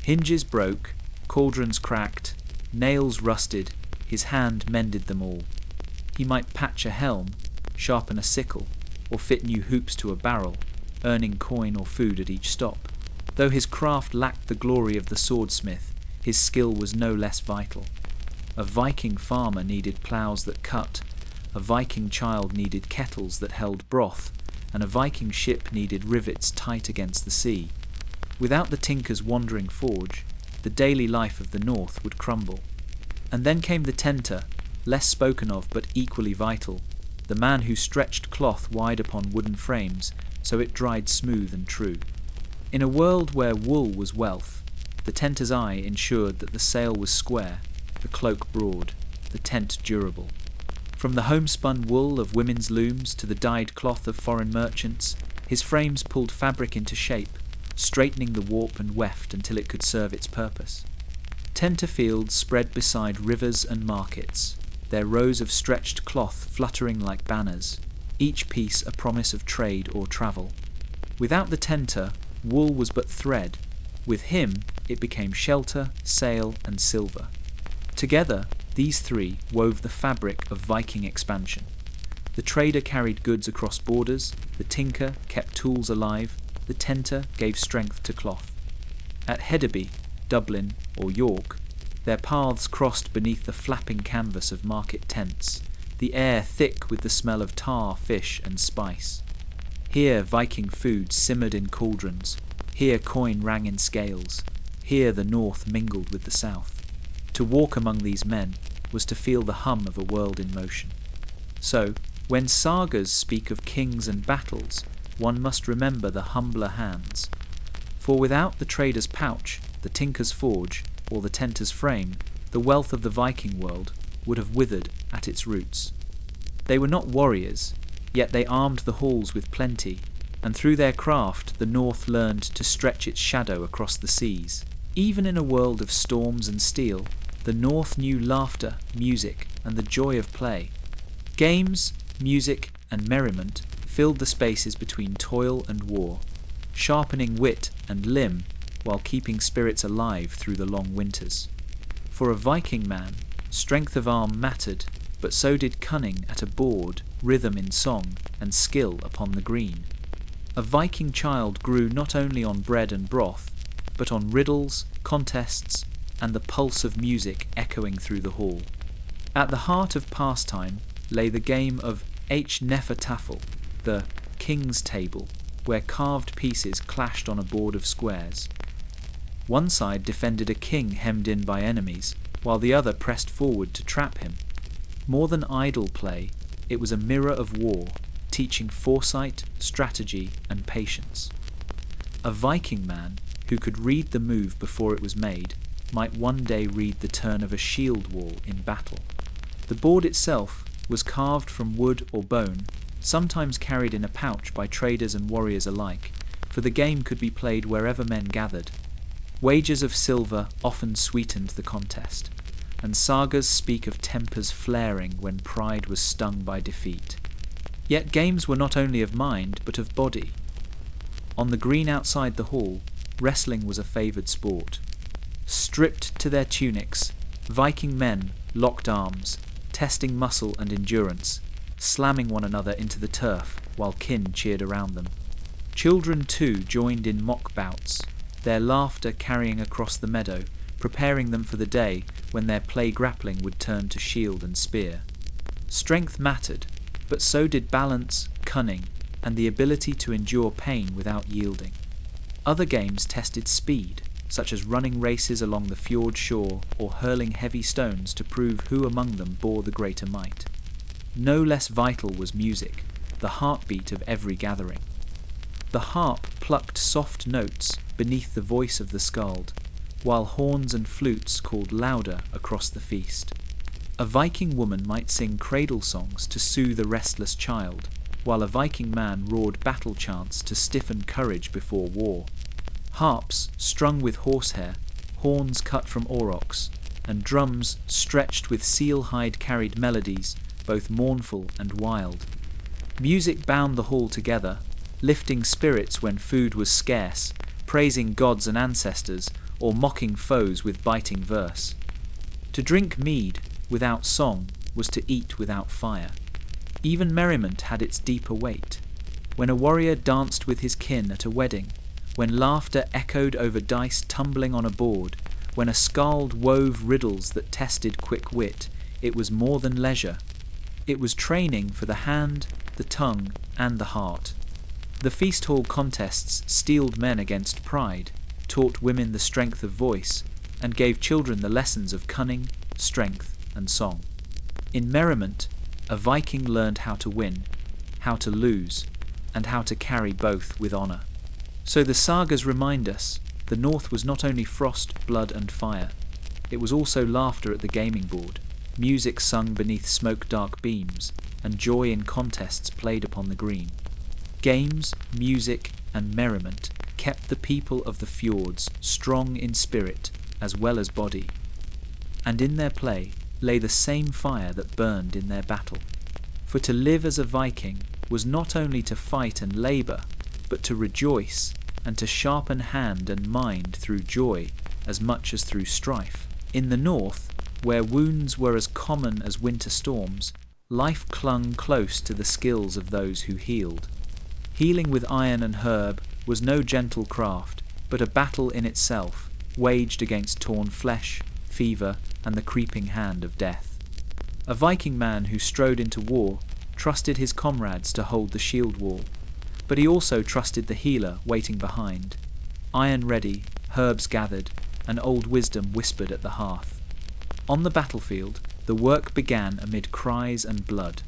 Hinges broke, cauldrons cracked, nails rusted, his hand mended them all. He might patch a helm, sharpen a sickle, or fit new hoops to a barrel, earning coin or food at each stop. Though his craft lacked the glory of the swordsmith, his skill was no less vital. A Viking farmer needed ploughs that cut, a Viking child needed kettles that held broth, and a Viking ship needed rivets tight against the sea. Without the tinker's wandering forge, the daily life of the North would crumble. And then came the tenter, less spoken of but equally vital, the man who stretched cloth wide upon wooden frames so it dried smooth and true. In a world where wool was wealth, the tenter's eye ensured that the sail was square, the cloak broad, the tent durable. From the homespun wool of women's looms to the dyed cloth of foreign merchants, his frames pulled fabric into shape, straightening the warp and weft until it could serve its purpose. Tenter fields spread beside rivers and markets, their rows of stretched cloth fluttering like banners, each piece a promise of trade or travel. Without the tenter, wool was but thread. With him, it became shelter, sail, and silver. Together, these three wove the fabric of Viking expansion. The trader carried goods across borders, the tinker kept tools alive, the tenter gave strength to cloth. At Hedeby, Dublin, or York, their paths crossed beneath the flapping canvas of market tents, the air thick with the smell of tar, fish, and spice. Here Viking food simmered in cauldrons, here coin rang in scales, here the North mingled with the South. To walk among these men was to feel the hum of a world in motion. So, when sagas speak of kings and battles, one must remember the humbler hands. For without the trader's pouch, the tinker's forge, or the tenter's frame, the wealth of the Viking world would have withered at its roots. They were not warriors, yet they armed the halls with plenty, and through their craft the North learned to stretch its shadow across the seas. Even in a world of storms and steel, the North knew laughter, music, and the joy of play. Games, music, and merriment filled the spaces between toil and war, sharpening wit and limb while keeping spirits alive through the long winters. For a Viking man, strength of arm mattered, but so did cunning at a board, rhythm in song, and skill upon the green. A Viking child grew not only on bread and broth, but on riddles, contests, and the pulse of music echoing through the hall. At the heart of pastime lay the game of Nefertafel, the king's table, where carved pieces clashed on a board of squares. One side defended a king hemmed in by enemies, while the other pressed forward to trap him. More than idle play, it was a mirror of war, teaching foresight, strategy, and patience. A Viking man who could read the move before it was made might one day read the turn of a shield wall in battle. The board itself was carved from wood or bone, sometimes carried in a pouch by traders and warriors alike, for the game could be played wherever men gathered. Wagers of silver often sweetened the contest, and sagas speak of tempers flaring when pride was stung by defeat. Yet games were not only of mind, but of body. On the green outside the hall, wrestling was a favoured sport. Stripped to their tunics, Viking men locked arms, testing muscle and endurance, slamming one another into the turf while kin cheered around them. Children too joined in mock bouts, their laughter carrying across the meadow, preparing them for the day when their play grappling would turn to shield and spear. Strength mattered, but so did balance, cunning, and the ability to endure pain without yielding. Other games tested speed, such as running races along the fjord shore or hurling heavy stones to prove who among them bore the greater might. No less vital was music, the heartbeat of every gathering. The harp plucked soft notes beneath the voice of the skald, while horns and flutes called louder across the feast. A Viking woman might sing cradle songs to soothe a restless child, while a Viking man roared battle chants to stiffen courage before war. Harps strung with horsehair, horns cut from aurochs, and drums stretched with seal hide carried melodies, both mournful and wild. Music bound the hall together, lifting spirits when food was scarce, praising gods and ancestors, or mocking foes with biting verse. To drink mead without song was to eat without fire. Even merriment had its deeper weight. When a warrior danced with his kin at a wedding, when laughter echoed over dice tumbling on a board, when a skald wove riddles that tested quick wit, it was more than leisure. It was training for the hand, the tongue, and the heart. The feast hall contests steeled men against pride, taught women the strength of voice, and gave children the lessons of cunning, strength, and song. In merriment, a Viking learned how to win, how to lose, and how to carry both with honour. So the sagas remind us, the North was not only frost, blood, and fire. It was also laughter at the gaming board, music sung beneath smoke-dark beams, and joy in contests played upon the green. Games, music, and merriment kept the people of the fjords strong in spirit as well as body, and in their play lay the same fire that burned in their battle. For to live as a Viking was not only to fight and labour, but to rejoice and to sharpen hand and mind through joy as much as through strife. In the North, where wounds were as common as winter storms, life clung close to the skills of those who healed. Healing with iron and herb was no gentle craft, but a battle in itself, waged against torn flesh, fever, and the creeping hand of death. A Viking man who strode into war trusted his comrades to hold the shield wall, but he also trusted the healer waiting behind. Iron ready, herbs gathered, and old wisdom whispered at the hearth. On the battlefield, the work began amid cries and blood.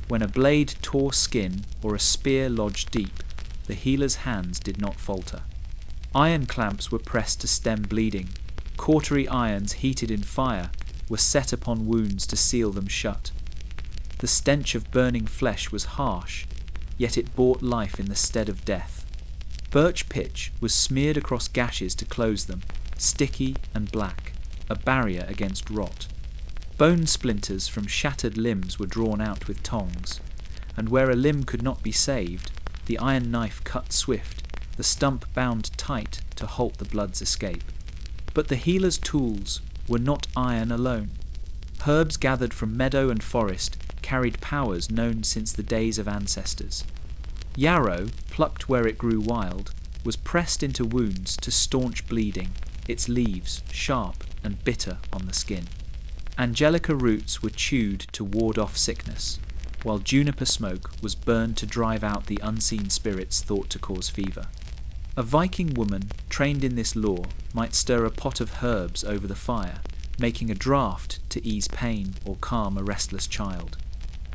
When a blade tore skin or a spear lodged deep, the healer's hands did not falter. Iron clamps were pressed to stem bleeding. Cautery irons heated in fire were set upon wounds to seal them shut. The stench of burning flesh was harsh, yet it brought life in the stead of death. Birch pitch was smeared across gashes to close them, sticky and black, a barrier against rot. Bone splinters from shattered limbs were drawn out with tongs, and where a limb could not be saved, the iron knife cut swift, the stump bound tight to halt the blood's escape. But the healer's tools were not iron alone. Herbs gathered from meadow and forest carried powers known since the days of ancestors. Yarrow, plucked where it grew wild, was pressed into wounds to staunch bleeding, its leaves sharp and bitter on the skin. Angelica roots were chewed to ward off sickness, while juniper smoke was burned to drive out the unseen spirits thought to cause fever. A Viking woman trained in this lore might stir a pot of herbs over the fire, making a draught to ease pain or calm a restless child.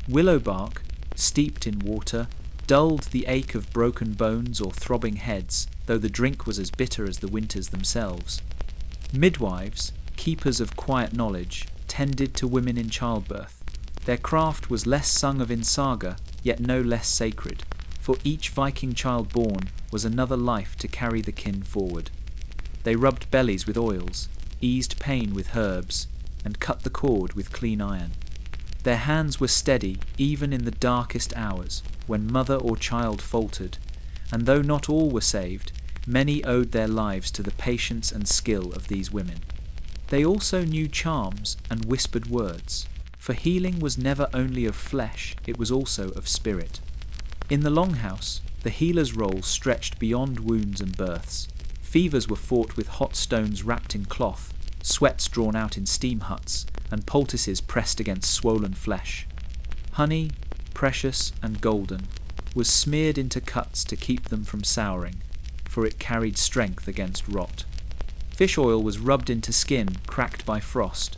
Willow bark, steeped in water, dulled the ache of broken bones or throbbing heads, though the drink was as bitter as the winters themselves. Midwives, keepers of quiet knowledge, tended to women in childbirth. Their craft was less sung of in saga, yet no less sacred, for each Viking child born was another life to carry the kin forward. They rubbed bellies with oils, eased pain with herbs, and cut the cord with clean iron. Their hands were steady even in the darkest hours, when mother or child faltered, and though not all were saved, many owed their lives to the patience and skill of these women. They also knew charms and whispered words, for healing was never only of flesh, it was also of spirit. In the Longhouse, the healer's role stretched beyond wounds and births. Fevers were fought with hot stones wrapped in cloth, sweats drawn out in steam huts, and poultices pressed against swollen flesh. Honey, precious and golden, was smeared into cuts to keep them from souring, for it carried strength against rot. Fish oil was rubbed into skin cracked by frost,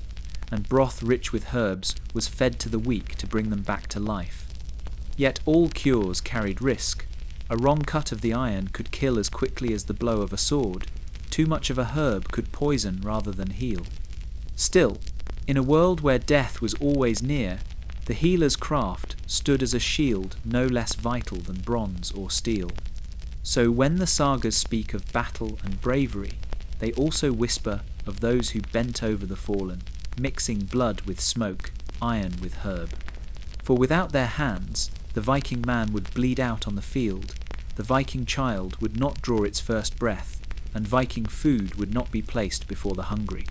and broth rich with herbs was fed to the weak to bring them back to life. Yet all cures carried risk. A wrong cut of the iron could kill as quickly as the blow of a sword. Too much of a herb could poison rather than heal. Still, in a world where death was always near, the healer's craft stood as a shield no less vital than bronze or steel. So when the sagas speak of battle and bravery, they also whisper of those who bent over the fallen, mixing blood with smoke, iron with herb. For without their hands, the Viking man would bleed out on the field, the Viking child would not draw its first breath, and Viking food would not be placed before the hungry.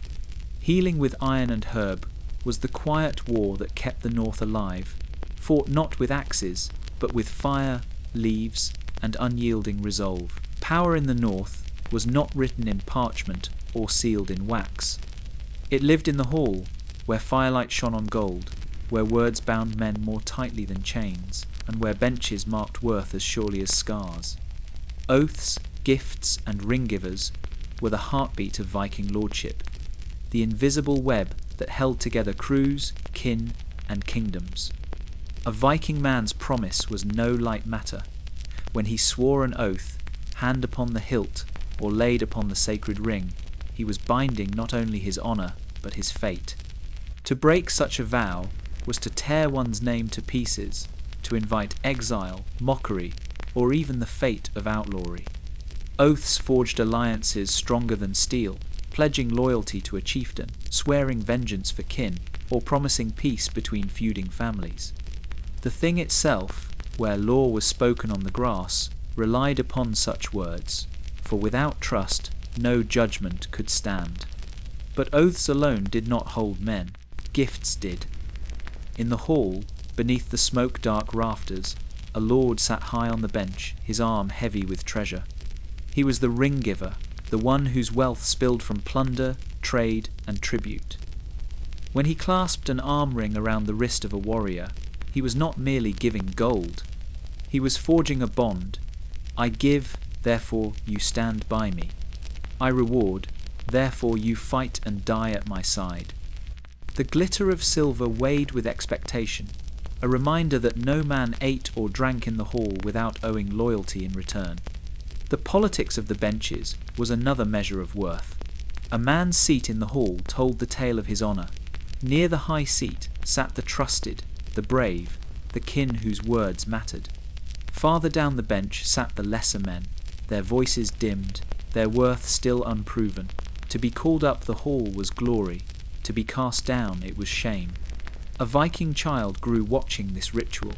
Healing with iron and herb was the quiet war that kept the North alive, fought not with axes, but with fire, leaves, and unyielding resolve. Power in the North was not written in parchment or sealed in wax. It lived in the hall, where firelight shone on gold, where words bound men more tightly than chains, and where benches marked worth as surely as scars. Oaths, gifts, and ring-givers were the heartbeat of Viking lordship, the invisible web that held together crews, kin, and kingdoms. A Viking man's promise was no light matter. When he swore an oath, hand upon the hilt, or laid upon the sacred ring, he was binding not only his honour, but his fate. To break such a vow was to tear one's name to pieces, to invite exile, mockery, or even the fate of outlawry. Oaths forged alliances stronger than steel, pledging loyalty to a chieftain, swearing vengeance for kin, or promising peace between feuding families. The thing itself, where law was spoken on the grass, relied upon such words, for without trust no judgment could stand. But oaths alone did not hold men, gifts did. In the hall, beneath the smoke-dark rafters, a lord sat high on the bench, his arm heavy with treasure. He was the ring-giver, the one whose wealth spilled from plunder, trade, and tribute. When he clasped an arm ring around the wrist of a warrior, he was not merely giving gold. He was forging a bond. I give, therefore you stand by me. I reward, therefore you fight and die at my side. The glitter of silver weighed with expectation. a reminder that no man ate or drank in the hall without owing loyalty in return. The politics of the benches was another measure of worth. A man's seat in the hall told the tale of his honour. Near the high seat sat the trusted, the brave, the kin whose words mattered. Farther down the bench sat the lesser men, their voices dimmed, their worth still unproven. To be called up the hall was glory, to be cast down it was shame. A Viking child grew watching this ritual,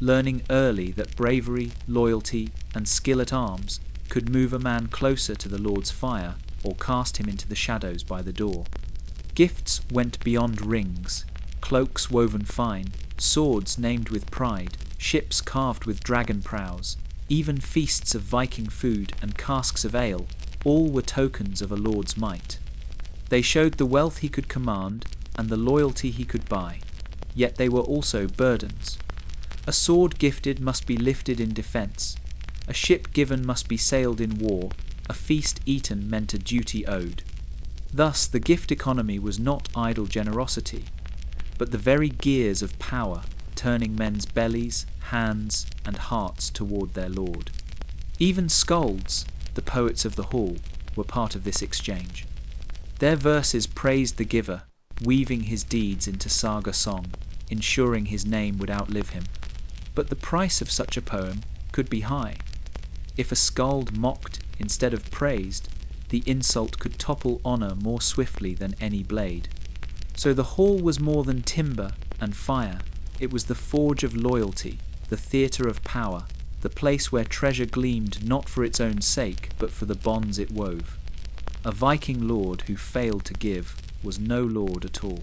learning early that bravery, loyalty, and skill at arms could move a man closer to the Lord's fire or cast him into the shadows by the door. Gifts went beyond rings, cloaks woven fine, swords named with pride, ships carved with dragon prows, even feasts of Viking food and casks of ale, all were tokens of a lord's might. They showed the wealth he could command and the loyalty he could buy, yet they were also burdens. A sword gifted must be lifted in defence, a ship given must be sailed in war, a feast eaten meant a duty owed. Thus the gift economy was not idle generosity, but the very gears of power turning men's bellies, hands, and hearts toward their lord. Even skalds, the poets of the hall, were part of this exchange. Their verses praised the giver, weaving his deeds into saga song, ensuring his name would outlive him. But the price of such a poem could be high. If a skald mocked instead of praised, the insult could topple honour more swiftly than any blade. So the hall was more than timber and fire. It was the forge of loyalty, the theatre of power, the place where treasure gleamed not for its own sake, but for the bonds it wove. A Viking lord who failed to give was no lord at all.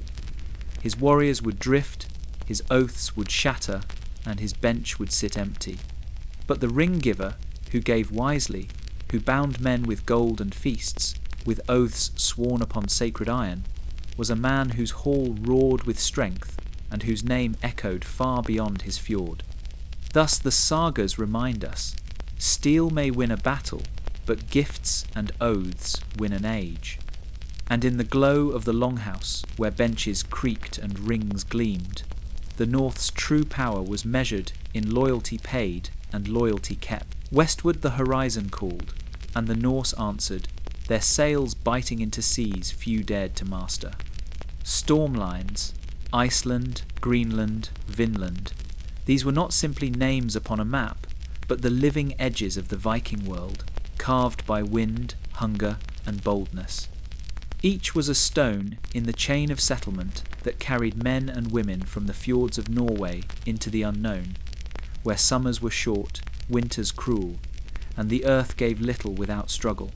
His warriors would drift, his oaths would shatter, and his bench would sit empty. But the ring-giver, who gave wisely, who bound men with gold and feasts, with oaths sworn upon sacred iron, was a man whose hall roared with strength, and whose name echoed far beyond his fjord. Thus the sagas remind us, steel may win a battle, but gifts and oaths win an age. And in the glow of the longhouse, where benches creaked and rings gleamed, the North's true power was measured in loyalty paid and loyalty kept. Westward the horizon called, and the Norse answered, their sails biting into seas few dared to master. Storm lines, Iceland, Greenland, Vinland, these were not simply names upon a map, but the living edges of the Viking world, carved by wind, hunger, and boldness. Each was a stone in the chain of settlement that carried men and women from the fjords of Norway into the unknown, where summers were short, winters cruel, and the earth gave little without struggle.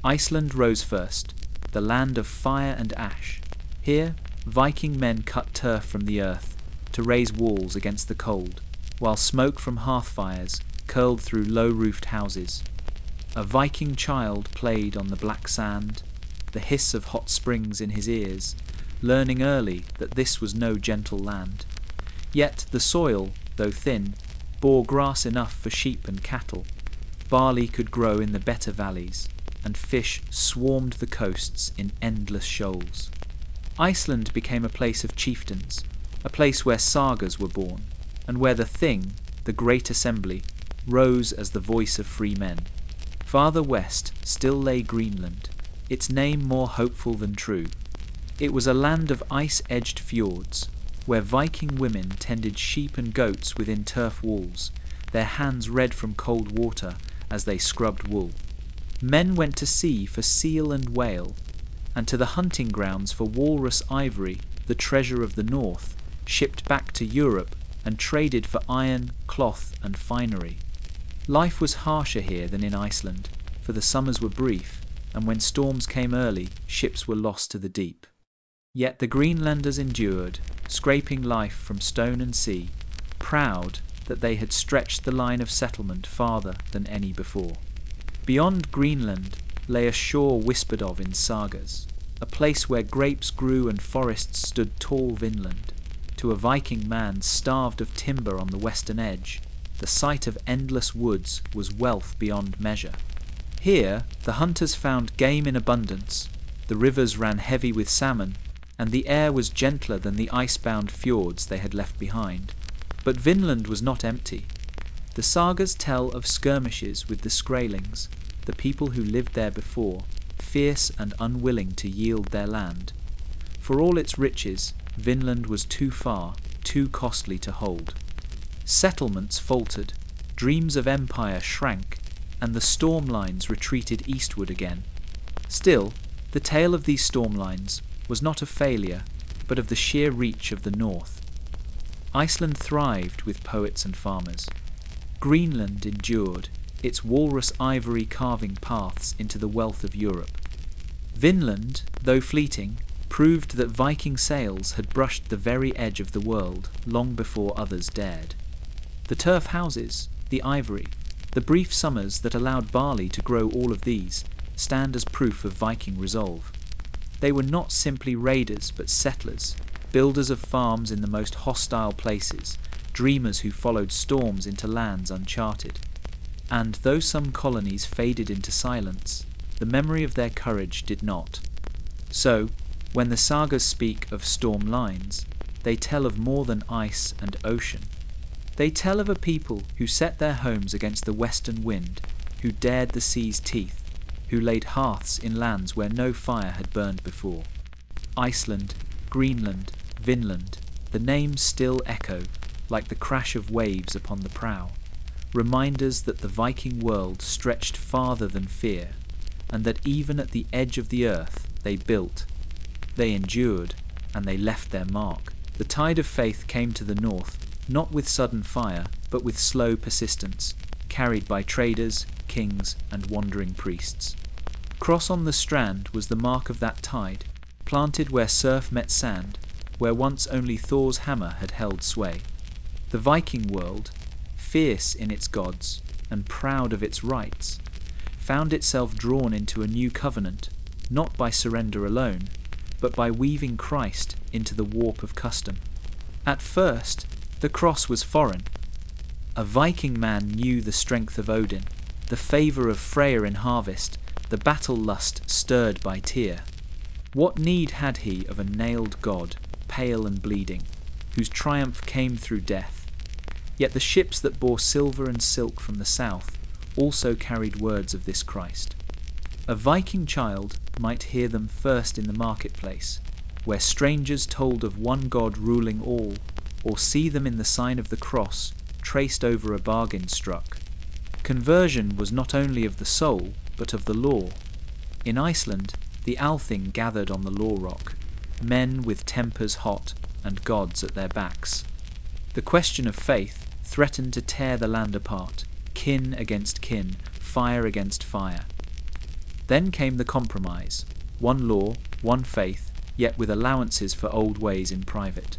Iceland rose first, the land of fire and ash. Here, Viking men cut turf from the earth to raise walls against the cold, while smoke from hearth fires curled through low-roofed houses. A Viking child played on the black sand, the hiss of hot springs in his ears, learning early that this was no gentle land. Yet the soil, though thin, bore grass enough for sheep and cattle. Barley could grow in the better valleys, and fish swarmed the coasts in endless shoals. Iceland became a place of chieftains, a place where sagas were born, and where the Thing, the great assembly, rose as the voice of free men. Farther west still lay Greenland, its name more hopeful than true. It was a land of ice-edged fjords, where Viking women tended sheep and goats within turf walls, their hands red from cold water as they scrubbed wool. Men went to sea for seal and whale, and to the hunting grounds for walrus ivory, the treasure of the north, shipped back to Europe and traded for iron, cloth, and finery. Life was harsher here than in Iceland, for the summers were brief, and when storms came early, ships were lost to the deep. Yet the Greenlanders endured, scraping life from stone and sea, proud that they had stretched the line of settlement farther than any before. Beyond Greenland lay a shore whispered of in sagas, a place where grapes grew and forests stood tall Vinland. To a Viking man starved of timber on the western edge, the sight of endless woods was wealth beyond measure. Here the hunters found game in abundance, the rivers ran heavy with salmon, and the air was gentler than the ice-bound fjords they had left behind. But Vinland was not empty. The sagas tell of skirmishes with the Skraelings, the people who lived there before, fierce and unwilling to yield their land. For all its riches, Vinland was too far, too costly to hold. Settlements faltered, dreams of empire shrank, and the storm lines retreated eastward again. Still, the tale of these storm lines was not of failure, but of the sheer reach of the north. Iceland thrived with poets and farmers. Greenland endured, its walrus ivory carving paths into the wealth of Europe. Vinland, though fleeting, proved that Viking sails had brushed the very edge of the world long before others dared. The turf houses, the ivory, the brief summers that allowed barley to grow, all of these stand as proof of Viking resolve. They were not simply raiders but settlers, builders of farms in the most hostile places, dreamers who followed storms into lands uncharted. And though some colonies faded into silence, the memory of their courage did not. So, when the sagas speak of storm lines, they tell of more than ice and ocean. They tell of a people who set their homes against the western wind, who dared the sea's teeth, who laid hearths in lands where no fire had burned before. Iceland, Greenland, Vinland, the names still echo, like the crash of waves upon the prow, reminders that the Viking world stretched farther than fear, and that even at the edge of the earth they built, they endured, and they left their mark. The tide of faith came to the north, not with sudden fire, but with slow persistence, carried by traders, kings, and wandering priests. Cross on the strand was the mark of that tide, planted where surf met sand, where once only Thor's hammer had held sway. The Viking world, fierce in its gods and proud of its rights, found itself drawn into a new covenant, not by surrender alone, but by weaving Christ into the warp of custom. At first, the cross was foreign. A Viking man knew the strength of Odin, the favour of Freyr in harvest, the battle lust stirred by Tyr. What need had he of a nailed god, pale and bleeding, whose triumph came through death? Yet the ships that bore silver and silk from the south also carried words of this Christ. A Viking child might hear them first in the marketplace, where strangers told of one God ruling all, or see them in the sign of the cross, traced over a bargain struck. Conversion was not only of the soul, but of the law. In Iceland, the Althing gathered on the law rock, men with tempers hot and gods at their backs. The question of faith threatened to tear the land apart, kin against kin, fire against fire. Then came the compromise, one law, one faith, yet with allowances for old ways in private.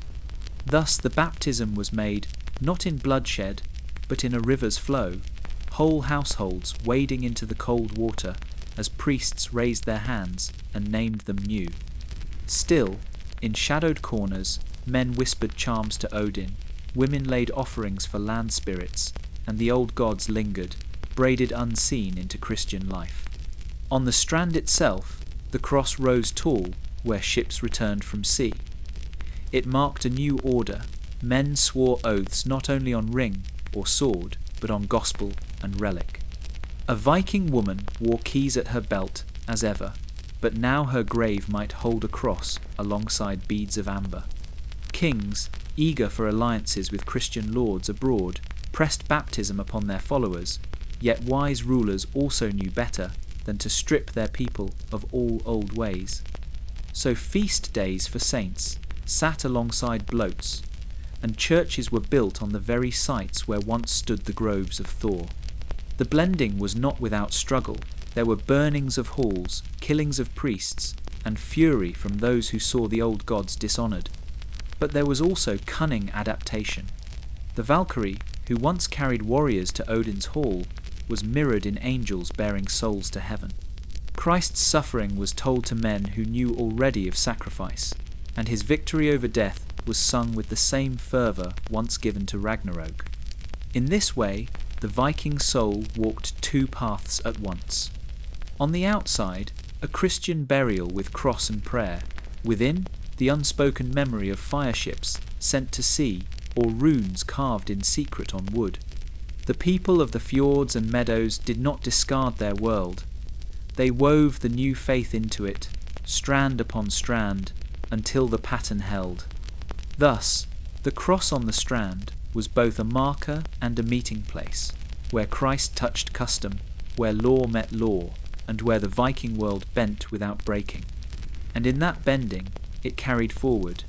Thus the baptism was made not in bloodshed, but in a river's flow, whole households wading into the cold water as priests raised their hands and named them new. Still, in shadowed corners, men whispered charms to Odin, women laid offerings for land spirits, and the old gods lingered, braided unseen into Christian life. On the strand itself, the cross rose tall where ships returned from sea. It marked a new order. Men swore oaths not only on ring or sword, but on gospel and relic. A Viking woman wore keys at her belt as ever, but now her grave might hold a cross alongside beads of amber. Kings, eager for alliances with Christian lords abroad, pressed baptism upon their followers, yet wise rulers also knew better than to strip their people of all old ways. So feast days for saints sat alongside bloats, and churches were built on the very sites where once stood the groves of Thor. The blending was not without struggle. There were burnings of halls, killings of priests, and fury from those who saw the old gods dishonoured. But there was also cunning adaptation. The Valkyrie, who once carried warriors to Odin's hall, was mirrored in angels bearing souls to heaven. Christ's suffering was told to men who knew already of sacrifice, and his victory over death was sung with the same fervour once given to Ragnarok. In this way, the Viking soul walked two paths at once. On the outside, a Christian burial with cross and prayer. Within, the unspoken memory of fire ships sent to sea or runes carved in secret on wood. The people of the fjords and meadows did not discard their world. They wove the new faith into it, strand upon strand, until the pattern held. Thus, the cross on the strand was both a marker and a meeting place, where Christ touched custom, where law met law, and where the Viking world bent without breaking. And in that bending, it carried forward,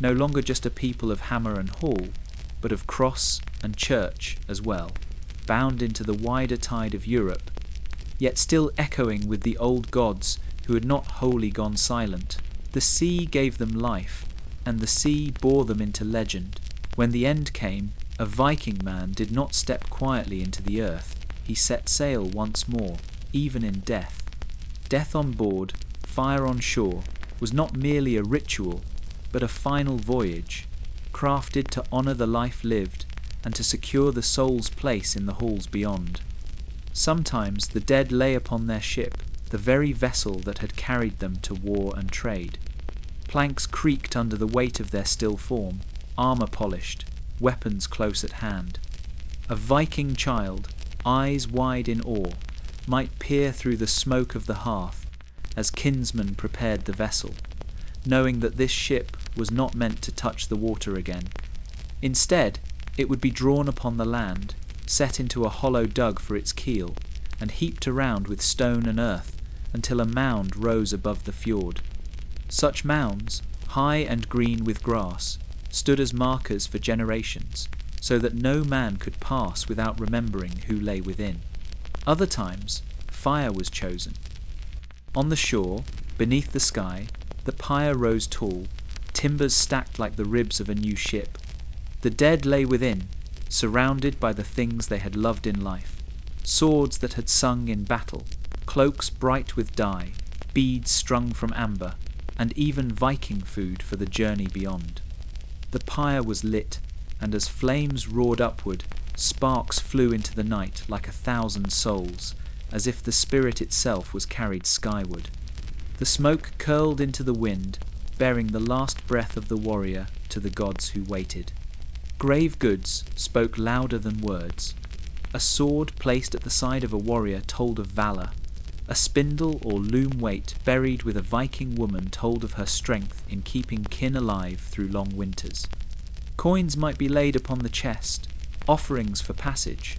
no longer just a people of hammer and hall, but of cross and church as well, bound into the wider tide of Europe, yet still echoing with the old gods who had not wholly gone silent. The sea gave them life, and the sea bore them into legend. When the end came, a Viking man did not step quietly into the earth. He set sail once more, even in death. Death on board, fire on shore, was not merely a ritual, but a final voyage, crafted to honour the life lived and to secure the soul's place in the halls beyond. Sometimes the dead lay upon their ship, the very vessel that had carried them to war and trade. Planks creaked under the weight of their still form, armour polished, weapons close at hand. A Viking child, eyes wide in awe, might peer through the smoke of the hearth as kinsmen prepared the vessel, knowing that this ship was not meant to touch the water again. Instead, it would be drawn upon the land, set into a hollow dug for its keel, and heaped around with stone and earth until a mound rose above the fjord. Such mounds, high and green with grass, stood as markers for generations, so that no man could pass without remembering who lay within. Other times, fire was chosen. On the shore, beneath the sky, the pyre rose tall, timbers stacked like the ribs of a new ship. The dead lay within, surrounded by the things they had loved in life, swords that had sung in battle, cloaks bright with dye, beads strung from amber, and even Viking food for the journey beyond. The pyre was lit, and as flames roared upward, sparks flew into the night like 1,000 souls, as if the spirit itself was carried skyward. The smoke curled into the wind, bearing the last breath of the warrior to the gods who waited. Grave goods spoke louder than words. A sword placed at the side of a warrior told of valour. A spindle or loom weight buried with a Viking woman told of her strength in keeping kin alive through long winters. Coins might be laid upon the chest, offerings for passage.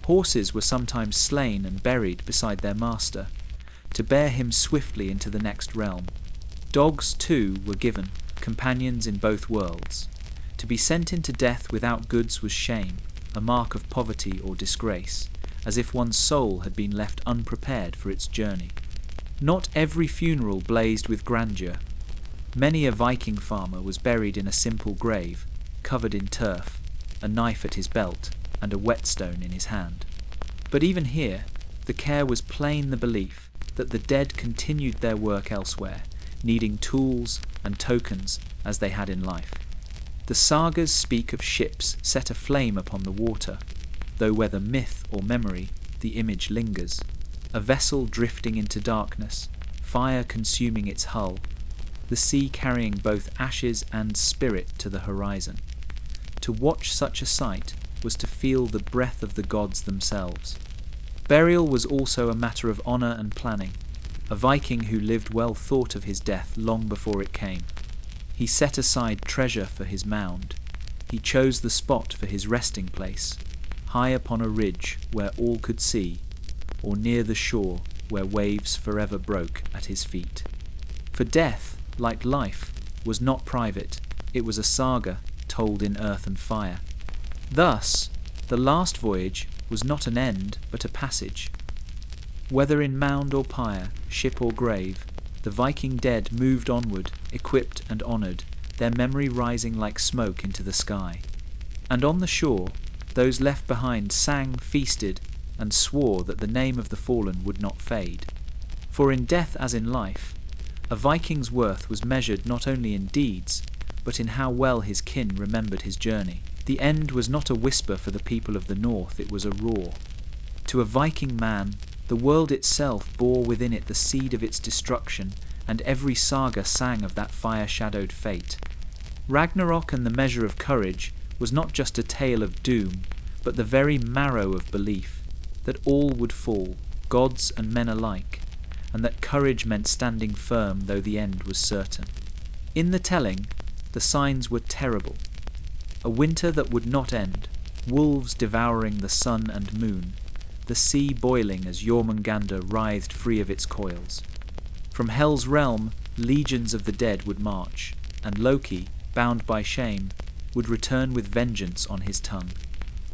Horses were sometimes slain and buried beside their master, to bear him swiftly into the next realm. Dogs, too, were given, companions in both worlds. To be sent into death without goods was shame, a mark of poverty or disgrace, as if one's soul had been left unprepared for its journey. Not every funeral blazed with grandeur. Many a Viking farmer was buried in a simple grave, covered in turf, a knife at his belt, and a whetstone in his hand. But even here, the care was plain the belief that the dead continued their work elsewhere, needing tools and tokens as they had in life. The sagas speak of ships set aflame upon the water, though whether myth or memory, the image lingers. A vessel drifting into darkness, fire consuming its hull, the sea carrying both ashes and spirit to the horizon. To watch such a sight was to feel the breath of the gods themselves. Burial was also a matter of honour and planning. A Viking who lived well thought of his death long before it came. He set aside treasure for his mound. He chose the spot for his resting place, high upon a ridge where all could see, or near the shore where waves forever broke at his feet. For death, like life, was not private, it was a saga told in earth and fire. Thus, the last voyage was not an end, but a passage. Whether in mound or pyre, ship or grave, the Viking dead moved onward, equipped and honoured, their memory rising like smoke into the sky. And on the shore, those left behind sang, feasted, and swore that the name of the fallen would not fade. For in death as in life, a Viking's worth was measured not only in deeds, but in how well his kin remembered his journey. The end was not a whisper for the people of the north, it was a roar. To a Viking man, the world itself bore within it the seed of its destruction, and every saga sang of that fire-shadowed fate. Ragnarok and the measure of courage was not just a tale of doom, but the very marrow of belief that all would fall, gods and men alike, and that courage meant standing firm though the end was certain. In the telling, the signs were terrible. A winter that would not end, wolves devouring the sun and moon, the sea boiling as Jormungandr writhed free of its coils. From Hell's realm, legions of the dead would march, and Loki, bound by shame, would return with vengeance on his tongue.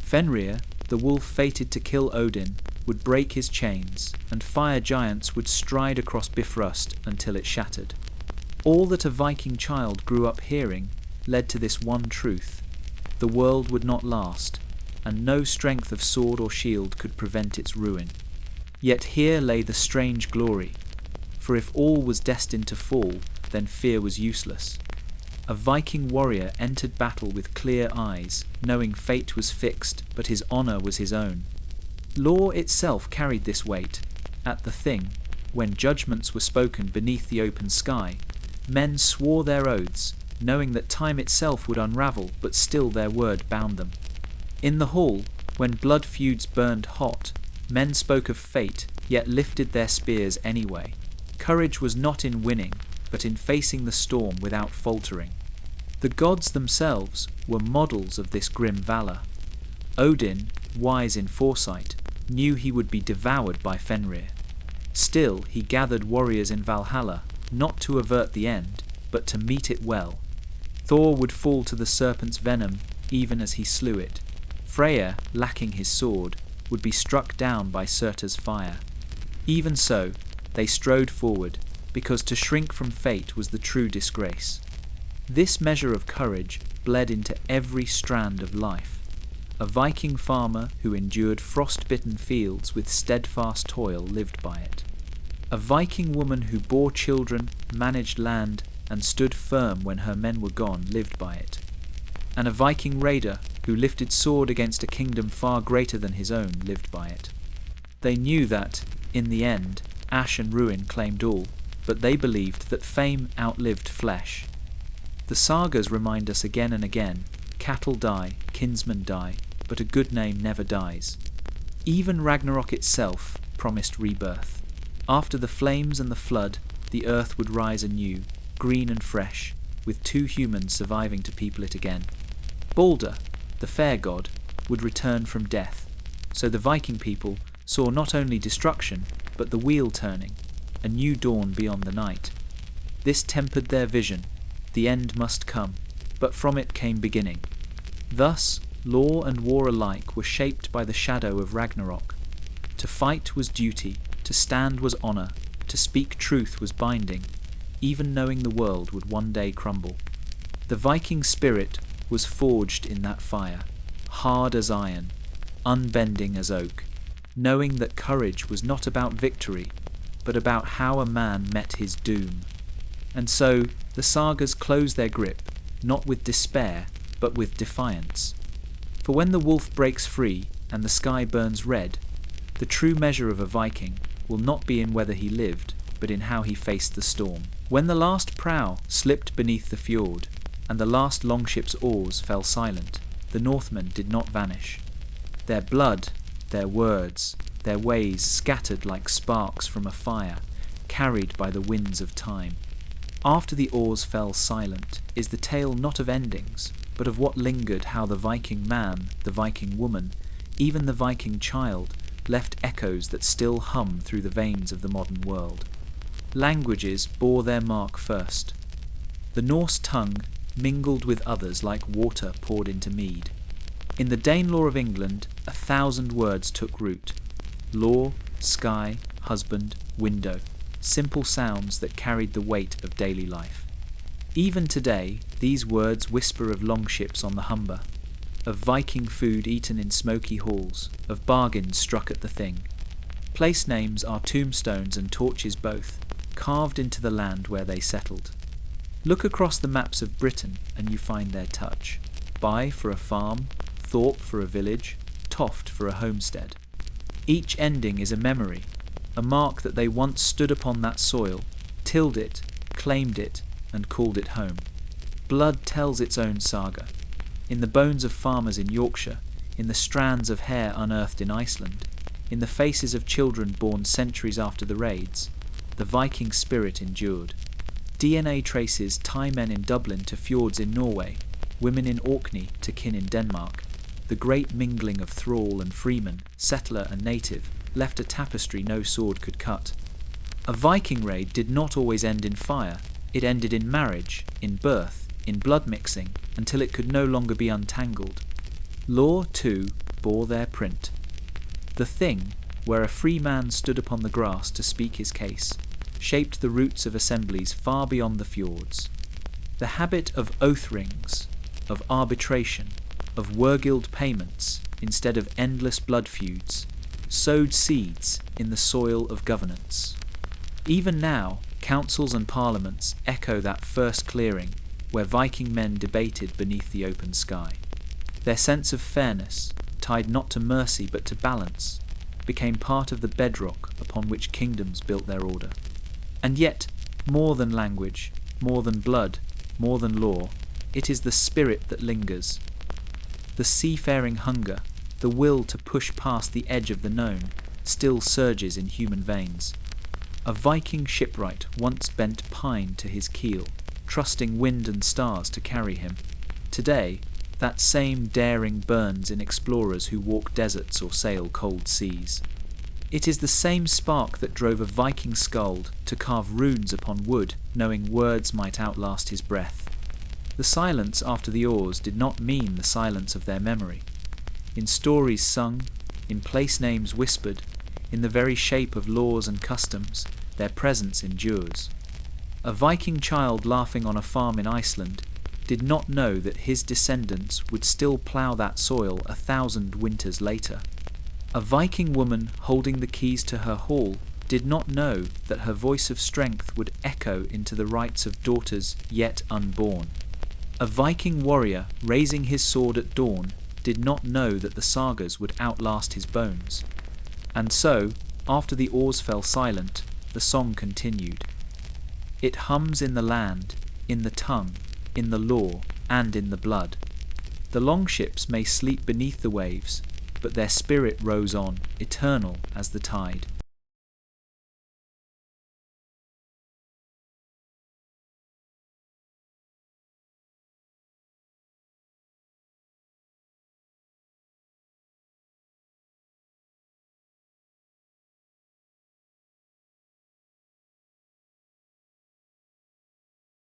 Fenrir, the wolf fated to kill Odin, would break his chains, and fire giants would stride across Bifrost until it shattered. All that a Viking child grew up hearing led to this one truth: the world would not last, and no strength of sword or shield could prevent its ruin. Yet here lay the strange glory, for if all was destined to fall, then fear was useless. A Viking warrior entered battle with clear eyes, knowing fate was fixed, but his honour was his own. Law itself carried this weight. At the Thing, when judgments were spoken beneath the open sky, men swore their oaths, knowing that time itself would unravel, but still their word bound them. In the hall, when blood feuds burned hot, men spoke of fate, yet lifted their spears anyway. Courage was not in winning, but in facing the storm without faltering. The gods themselves were models of this grim valour. Odin, wise in foresight, knew he would be devoured by Fenrir. Still, he gathered warriors in Valhalla, not to avert the end, but to meet it well. Thor would fall to the serpent's venom even as he slew it. Freyr, lacking his sword, would be struck down by Surtur's fire. Even so, they strode forward, because to shrink from fate was the true disgrace. This measure of courage bled into every strand of life. A Viking farmer who endured frost-bitten fields with steadfast toil lived by it. A Viking woman who bore children, managed land, and stood firm when her men were gone lived by it. And a Viking raider who lifted sword against a kingdom far greater than his own lived by it. They knew that, in the end, ash and ruin claimed all, but they believed that fame outlived flesh. The sagas remind us again and again, cattle die, kinsmen die, but a good name never dies. Even Ragnarok itself promised rebirth. After the flames and the flood, the earth would rise anew, green and fresh, with two humans surviving to people it again. Balder, the fair god, would return from death, so the Viking people saw not only destruction, but the wheel turning, a new dawn beyond the night. This tempered their vision. The end must come, but from it came beginning. Thus, law and war alike were shaped by the shadow of Ragnarok. To fight was duty, to stand was honour, to speak truth was binding, even knowing the world would one day crumble. The Viking spirit was forged in that fire, hard as iron, unbending as oak, knowing that courage was not about victory, but about how a man met his doom. And so the sagas close their grip, not with despair, but with defiance. For when the wolf breaks free and the sky burns red, the true measure of a Viking will not be in whether he lived, but in how he faced the storm. When the last prow slipped beneath the fjord, and the last longship's oars fell silent, the Northmen did not vanish. Their blood, their words, their ways scattered like sparks from a fire, carried by the winds of time. After the oars fell silent is the tale not of endings, but of what lingered, how the Viking man, the Viking woman, even the Viking child, left echoes that still hum through the veins of the modern world. Languages bore their mark first. The Norse tongue mingled with others like water poured into mead. In the Danelaw of England, 1,000 words took root. Law, sky, husband, window, simple sounds that carried the weight of daily life. Even today, these words whisper of longships on the Humber, of Viking food eaten in smoky halls, of bargains struck at the Thing. Place names are tombstones and torches both, carved into the land where they settled. Look across the maps of Britain and you find their touch. By for a farm, Thorpe for a village, Toft for a homestead. Each ending is a memory, a mark that they once stood upon that soil, tilled it, claimed it, and called it home. Blood tells its own saga. in the bones of farmers in Yorkshire, in the strands of hair unearthed in Iceland, in the faces of children born centuries after the raids, the Viking spirit endured. DNA traces tie men in Dublin to fjords in Norway, women in Orkney to kin in Denmark. The great mingling of thrall and freeman, settler and native, left a tapestry no sword could cut. A Viking raid did not always end in fire. It ended in marriage, in birth, in blood mixing, until it could no longer be untangled. Law, too, bore their print. The Thing, where a free man stood upon the grass to speak his case, shaped the roots of assemblies far beyond the fjords. The habit of oath rings, of arbitration, of wergild payments instead of endless blood feuds, sowed seeds in the soil of governance. Even now, councils and parliaments echo that first clearing where Viking men debated beneath the open sky. Their sense of fairness, tied not to mercy but to balance, became part of the bedrock upon which kingdoms built their order. And yet, more than language, more than blood, more than law, it is the spirit that lingers. The seafaring hunger, the will to push past the edge of the known, still surges in human veins. A Viking shipwright once bent pine to his keel, trusting wind and stars to carry him. Today, that same daring burns in explorers who walk deserts or sail cold seas. It is the same spark that drove a Viking skald to carve runes upon wood, knowing words might outlast his breath. The silence after the oars did not mean the silence of their memory. In stories sung, in place names whispered, in the very shape of laws and customs, their presence endures. A Viking child laughing on a farm in Iceland did not know that his descendants would still plough that soil 1,000 winters later. A Viking woman holding the keys to her hall did not know that her voice of strength would echo into the rights of daughters yet unborn. A Viking warrior raising his sword at dawn did not know that the sagas would outlast his bones. And so, after the oars fell silent, the song continued. It hums in the land, in the tongue, in the law, and in the blood. The longships may sleep beneath the waves, but their spirit rose on, eternal as the tide.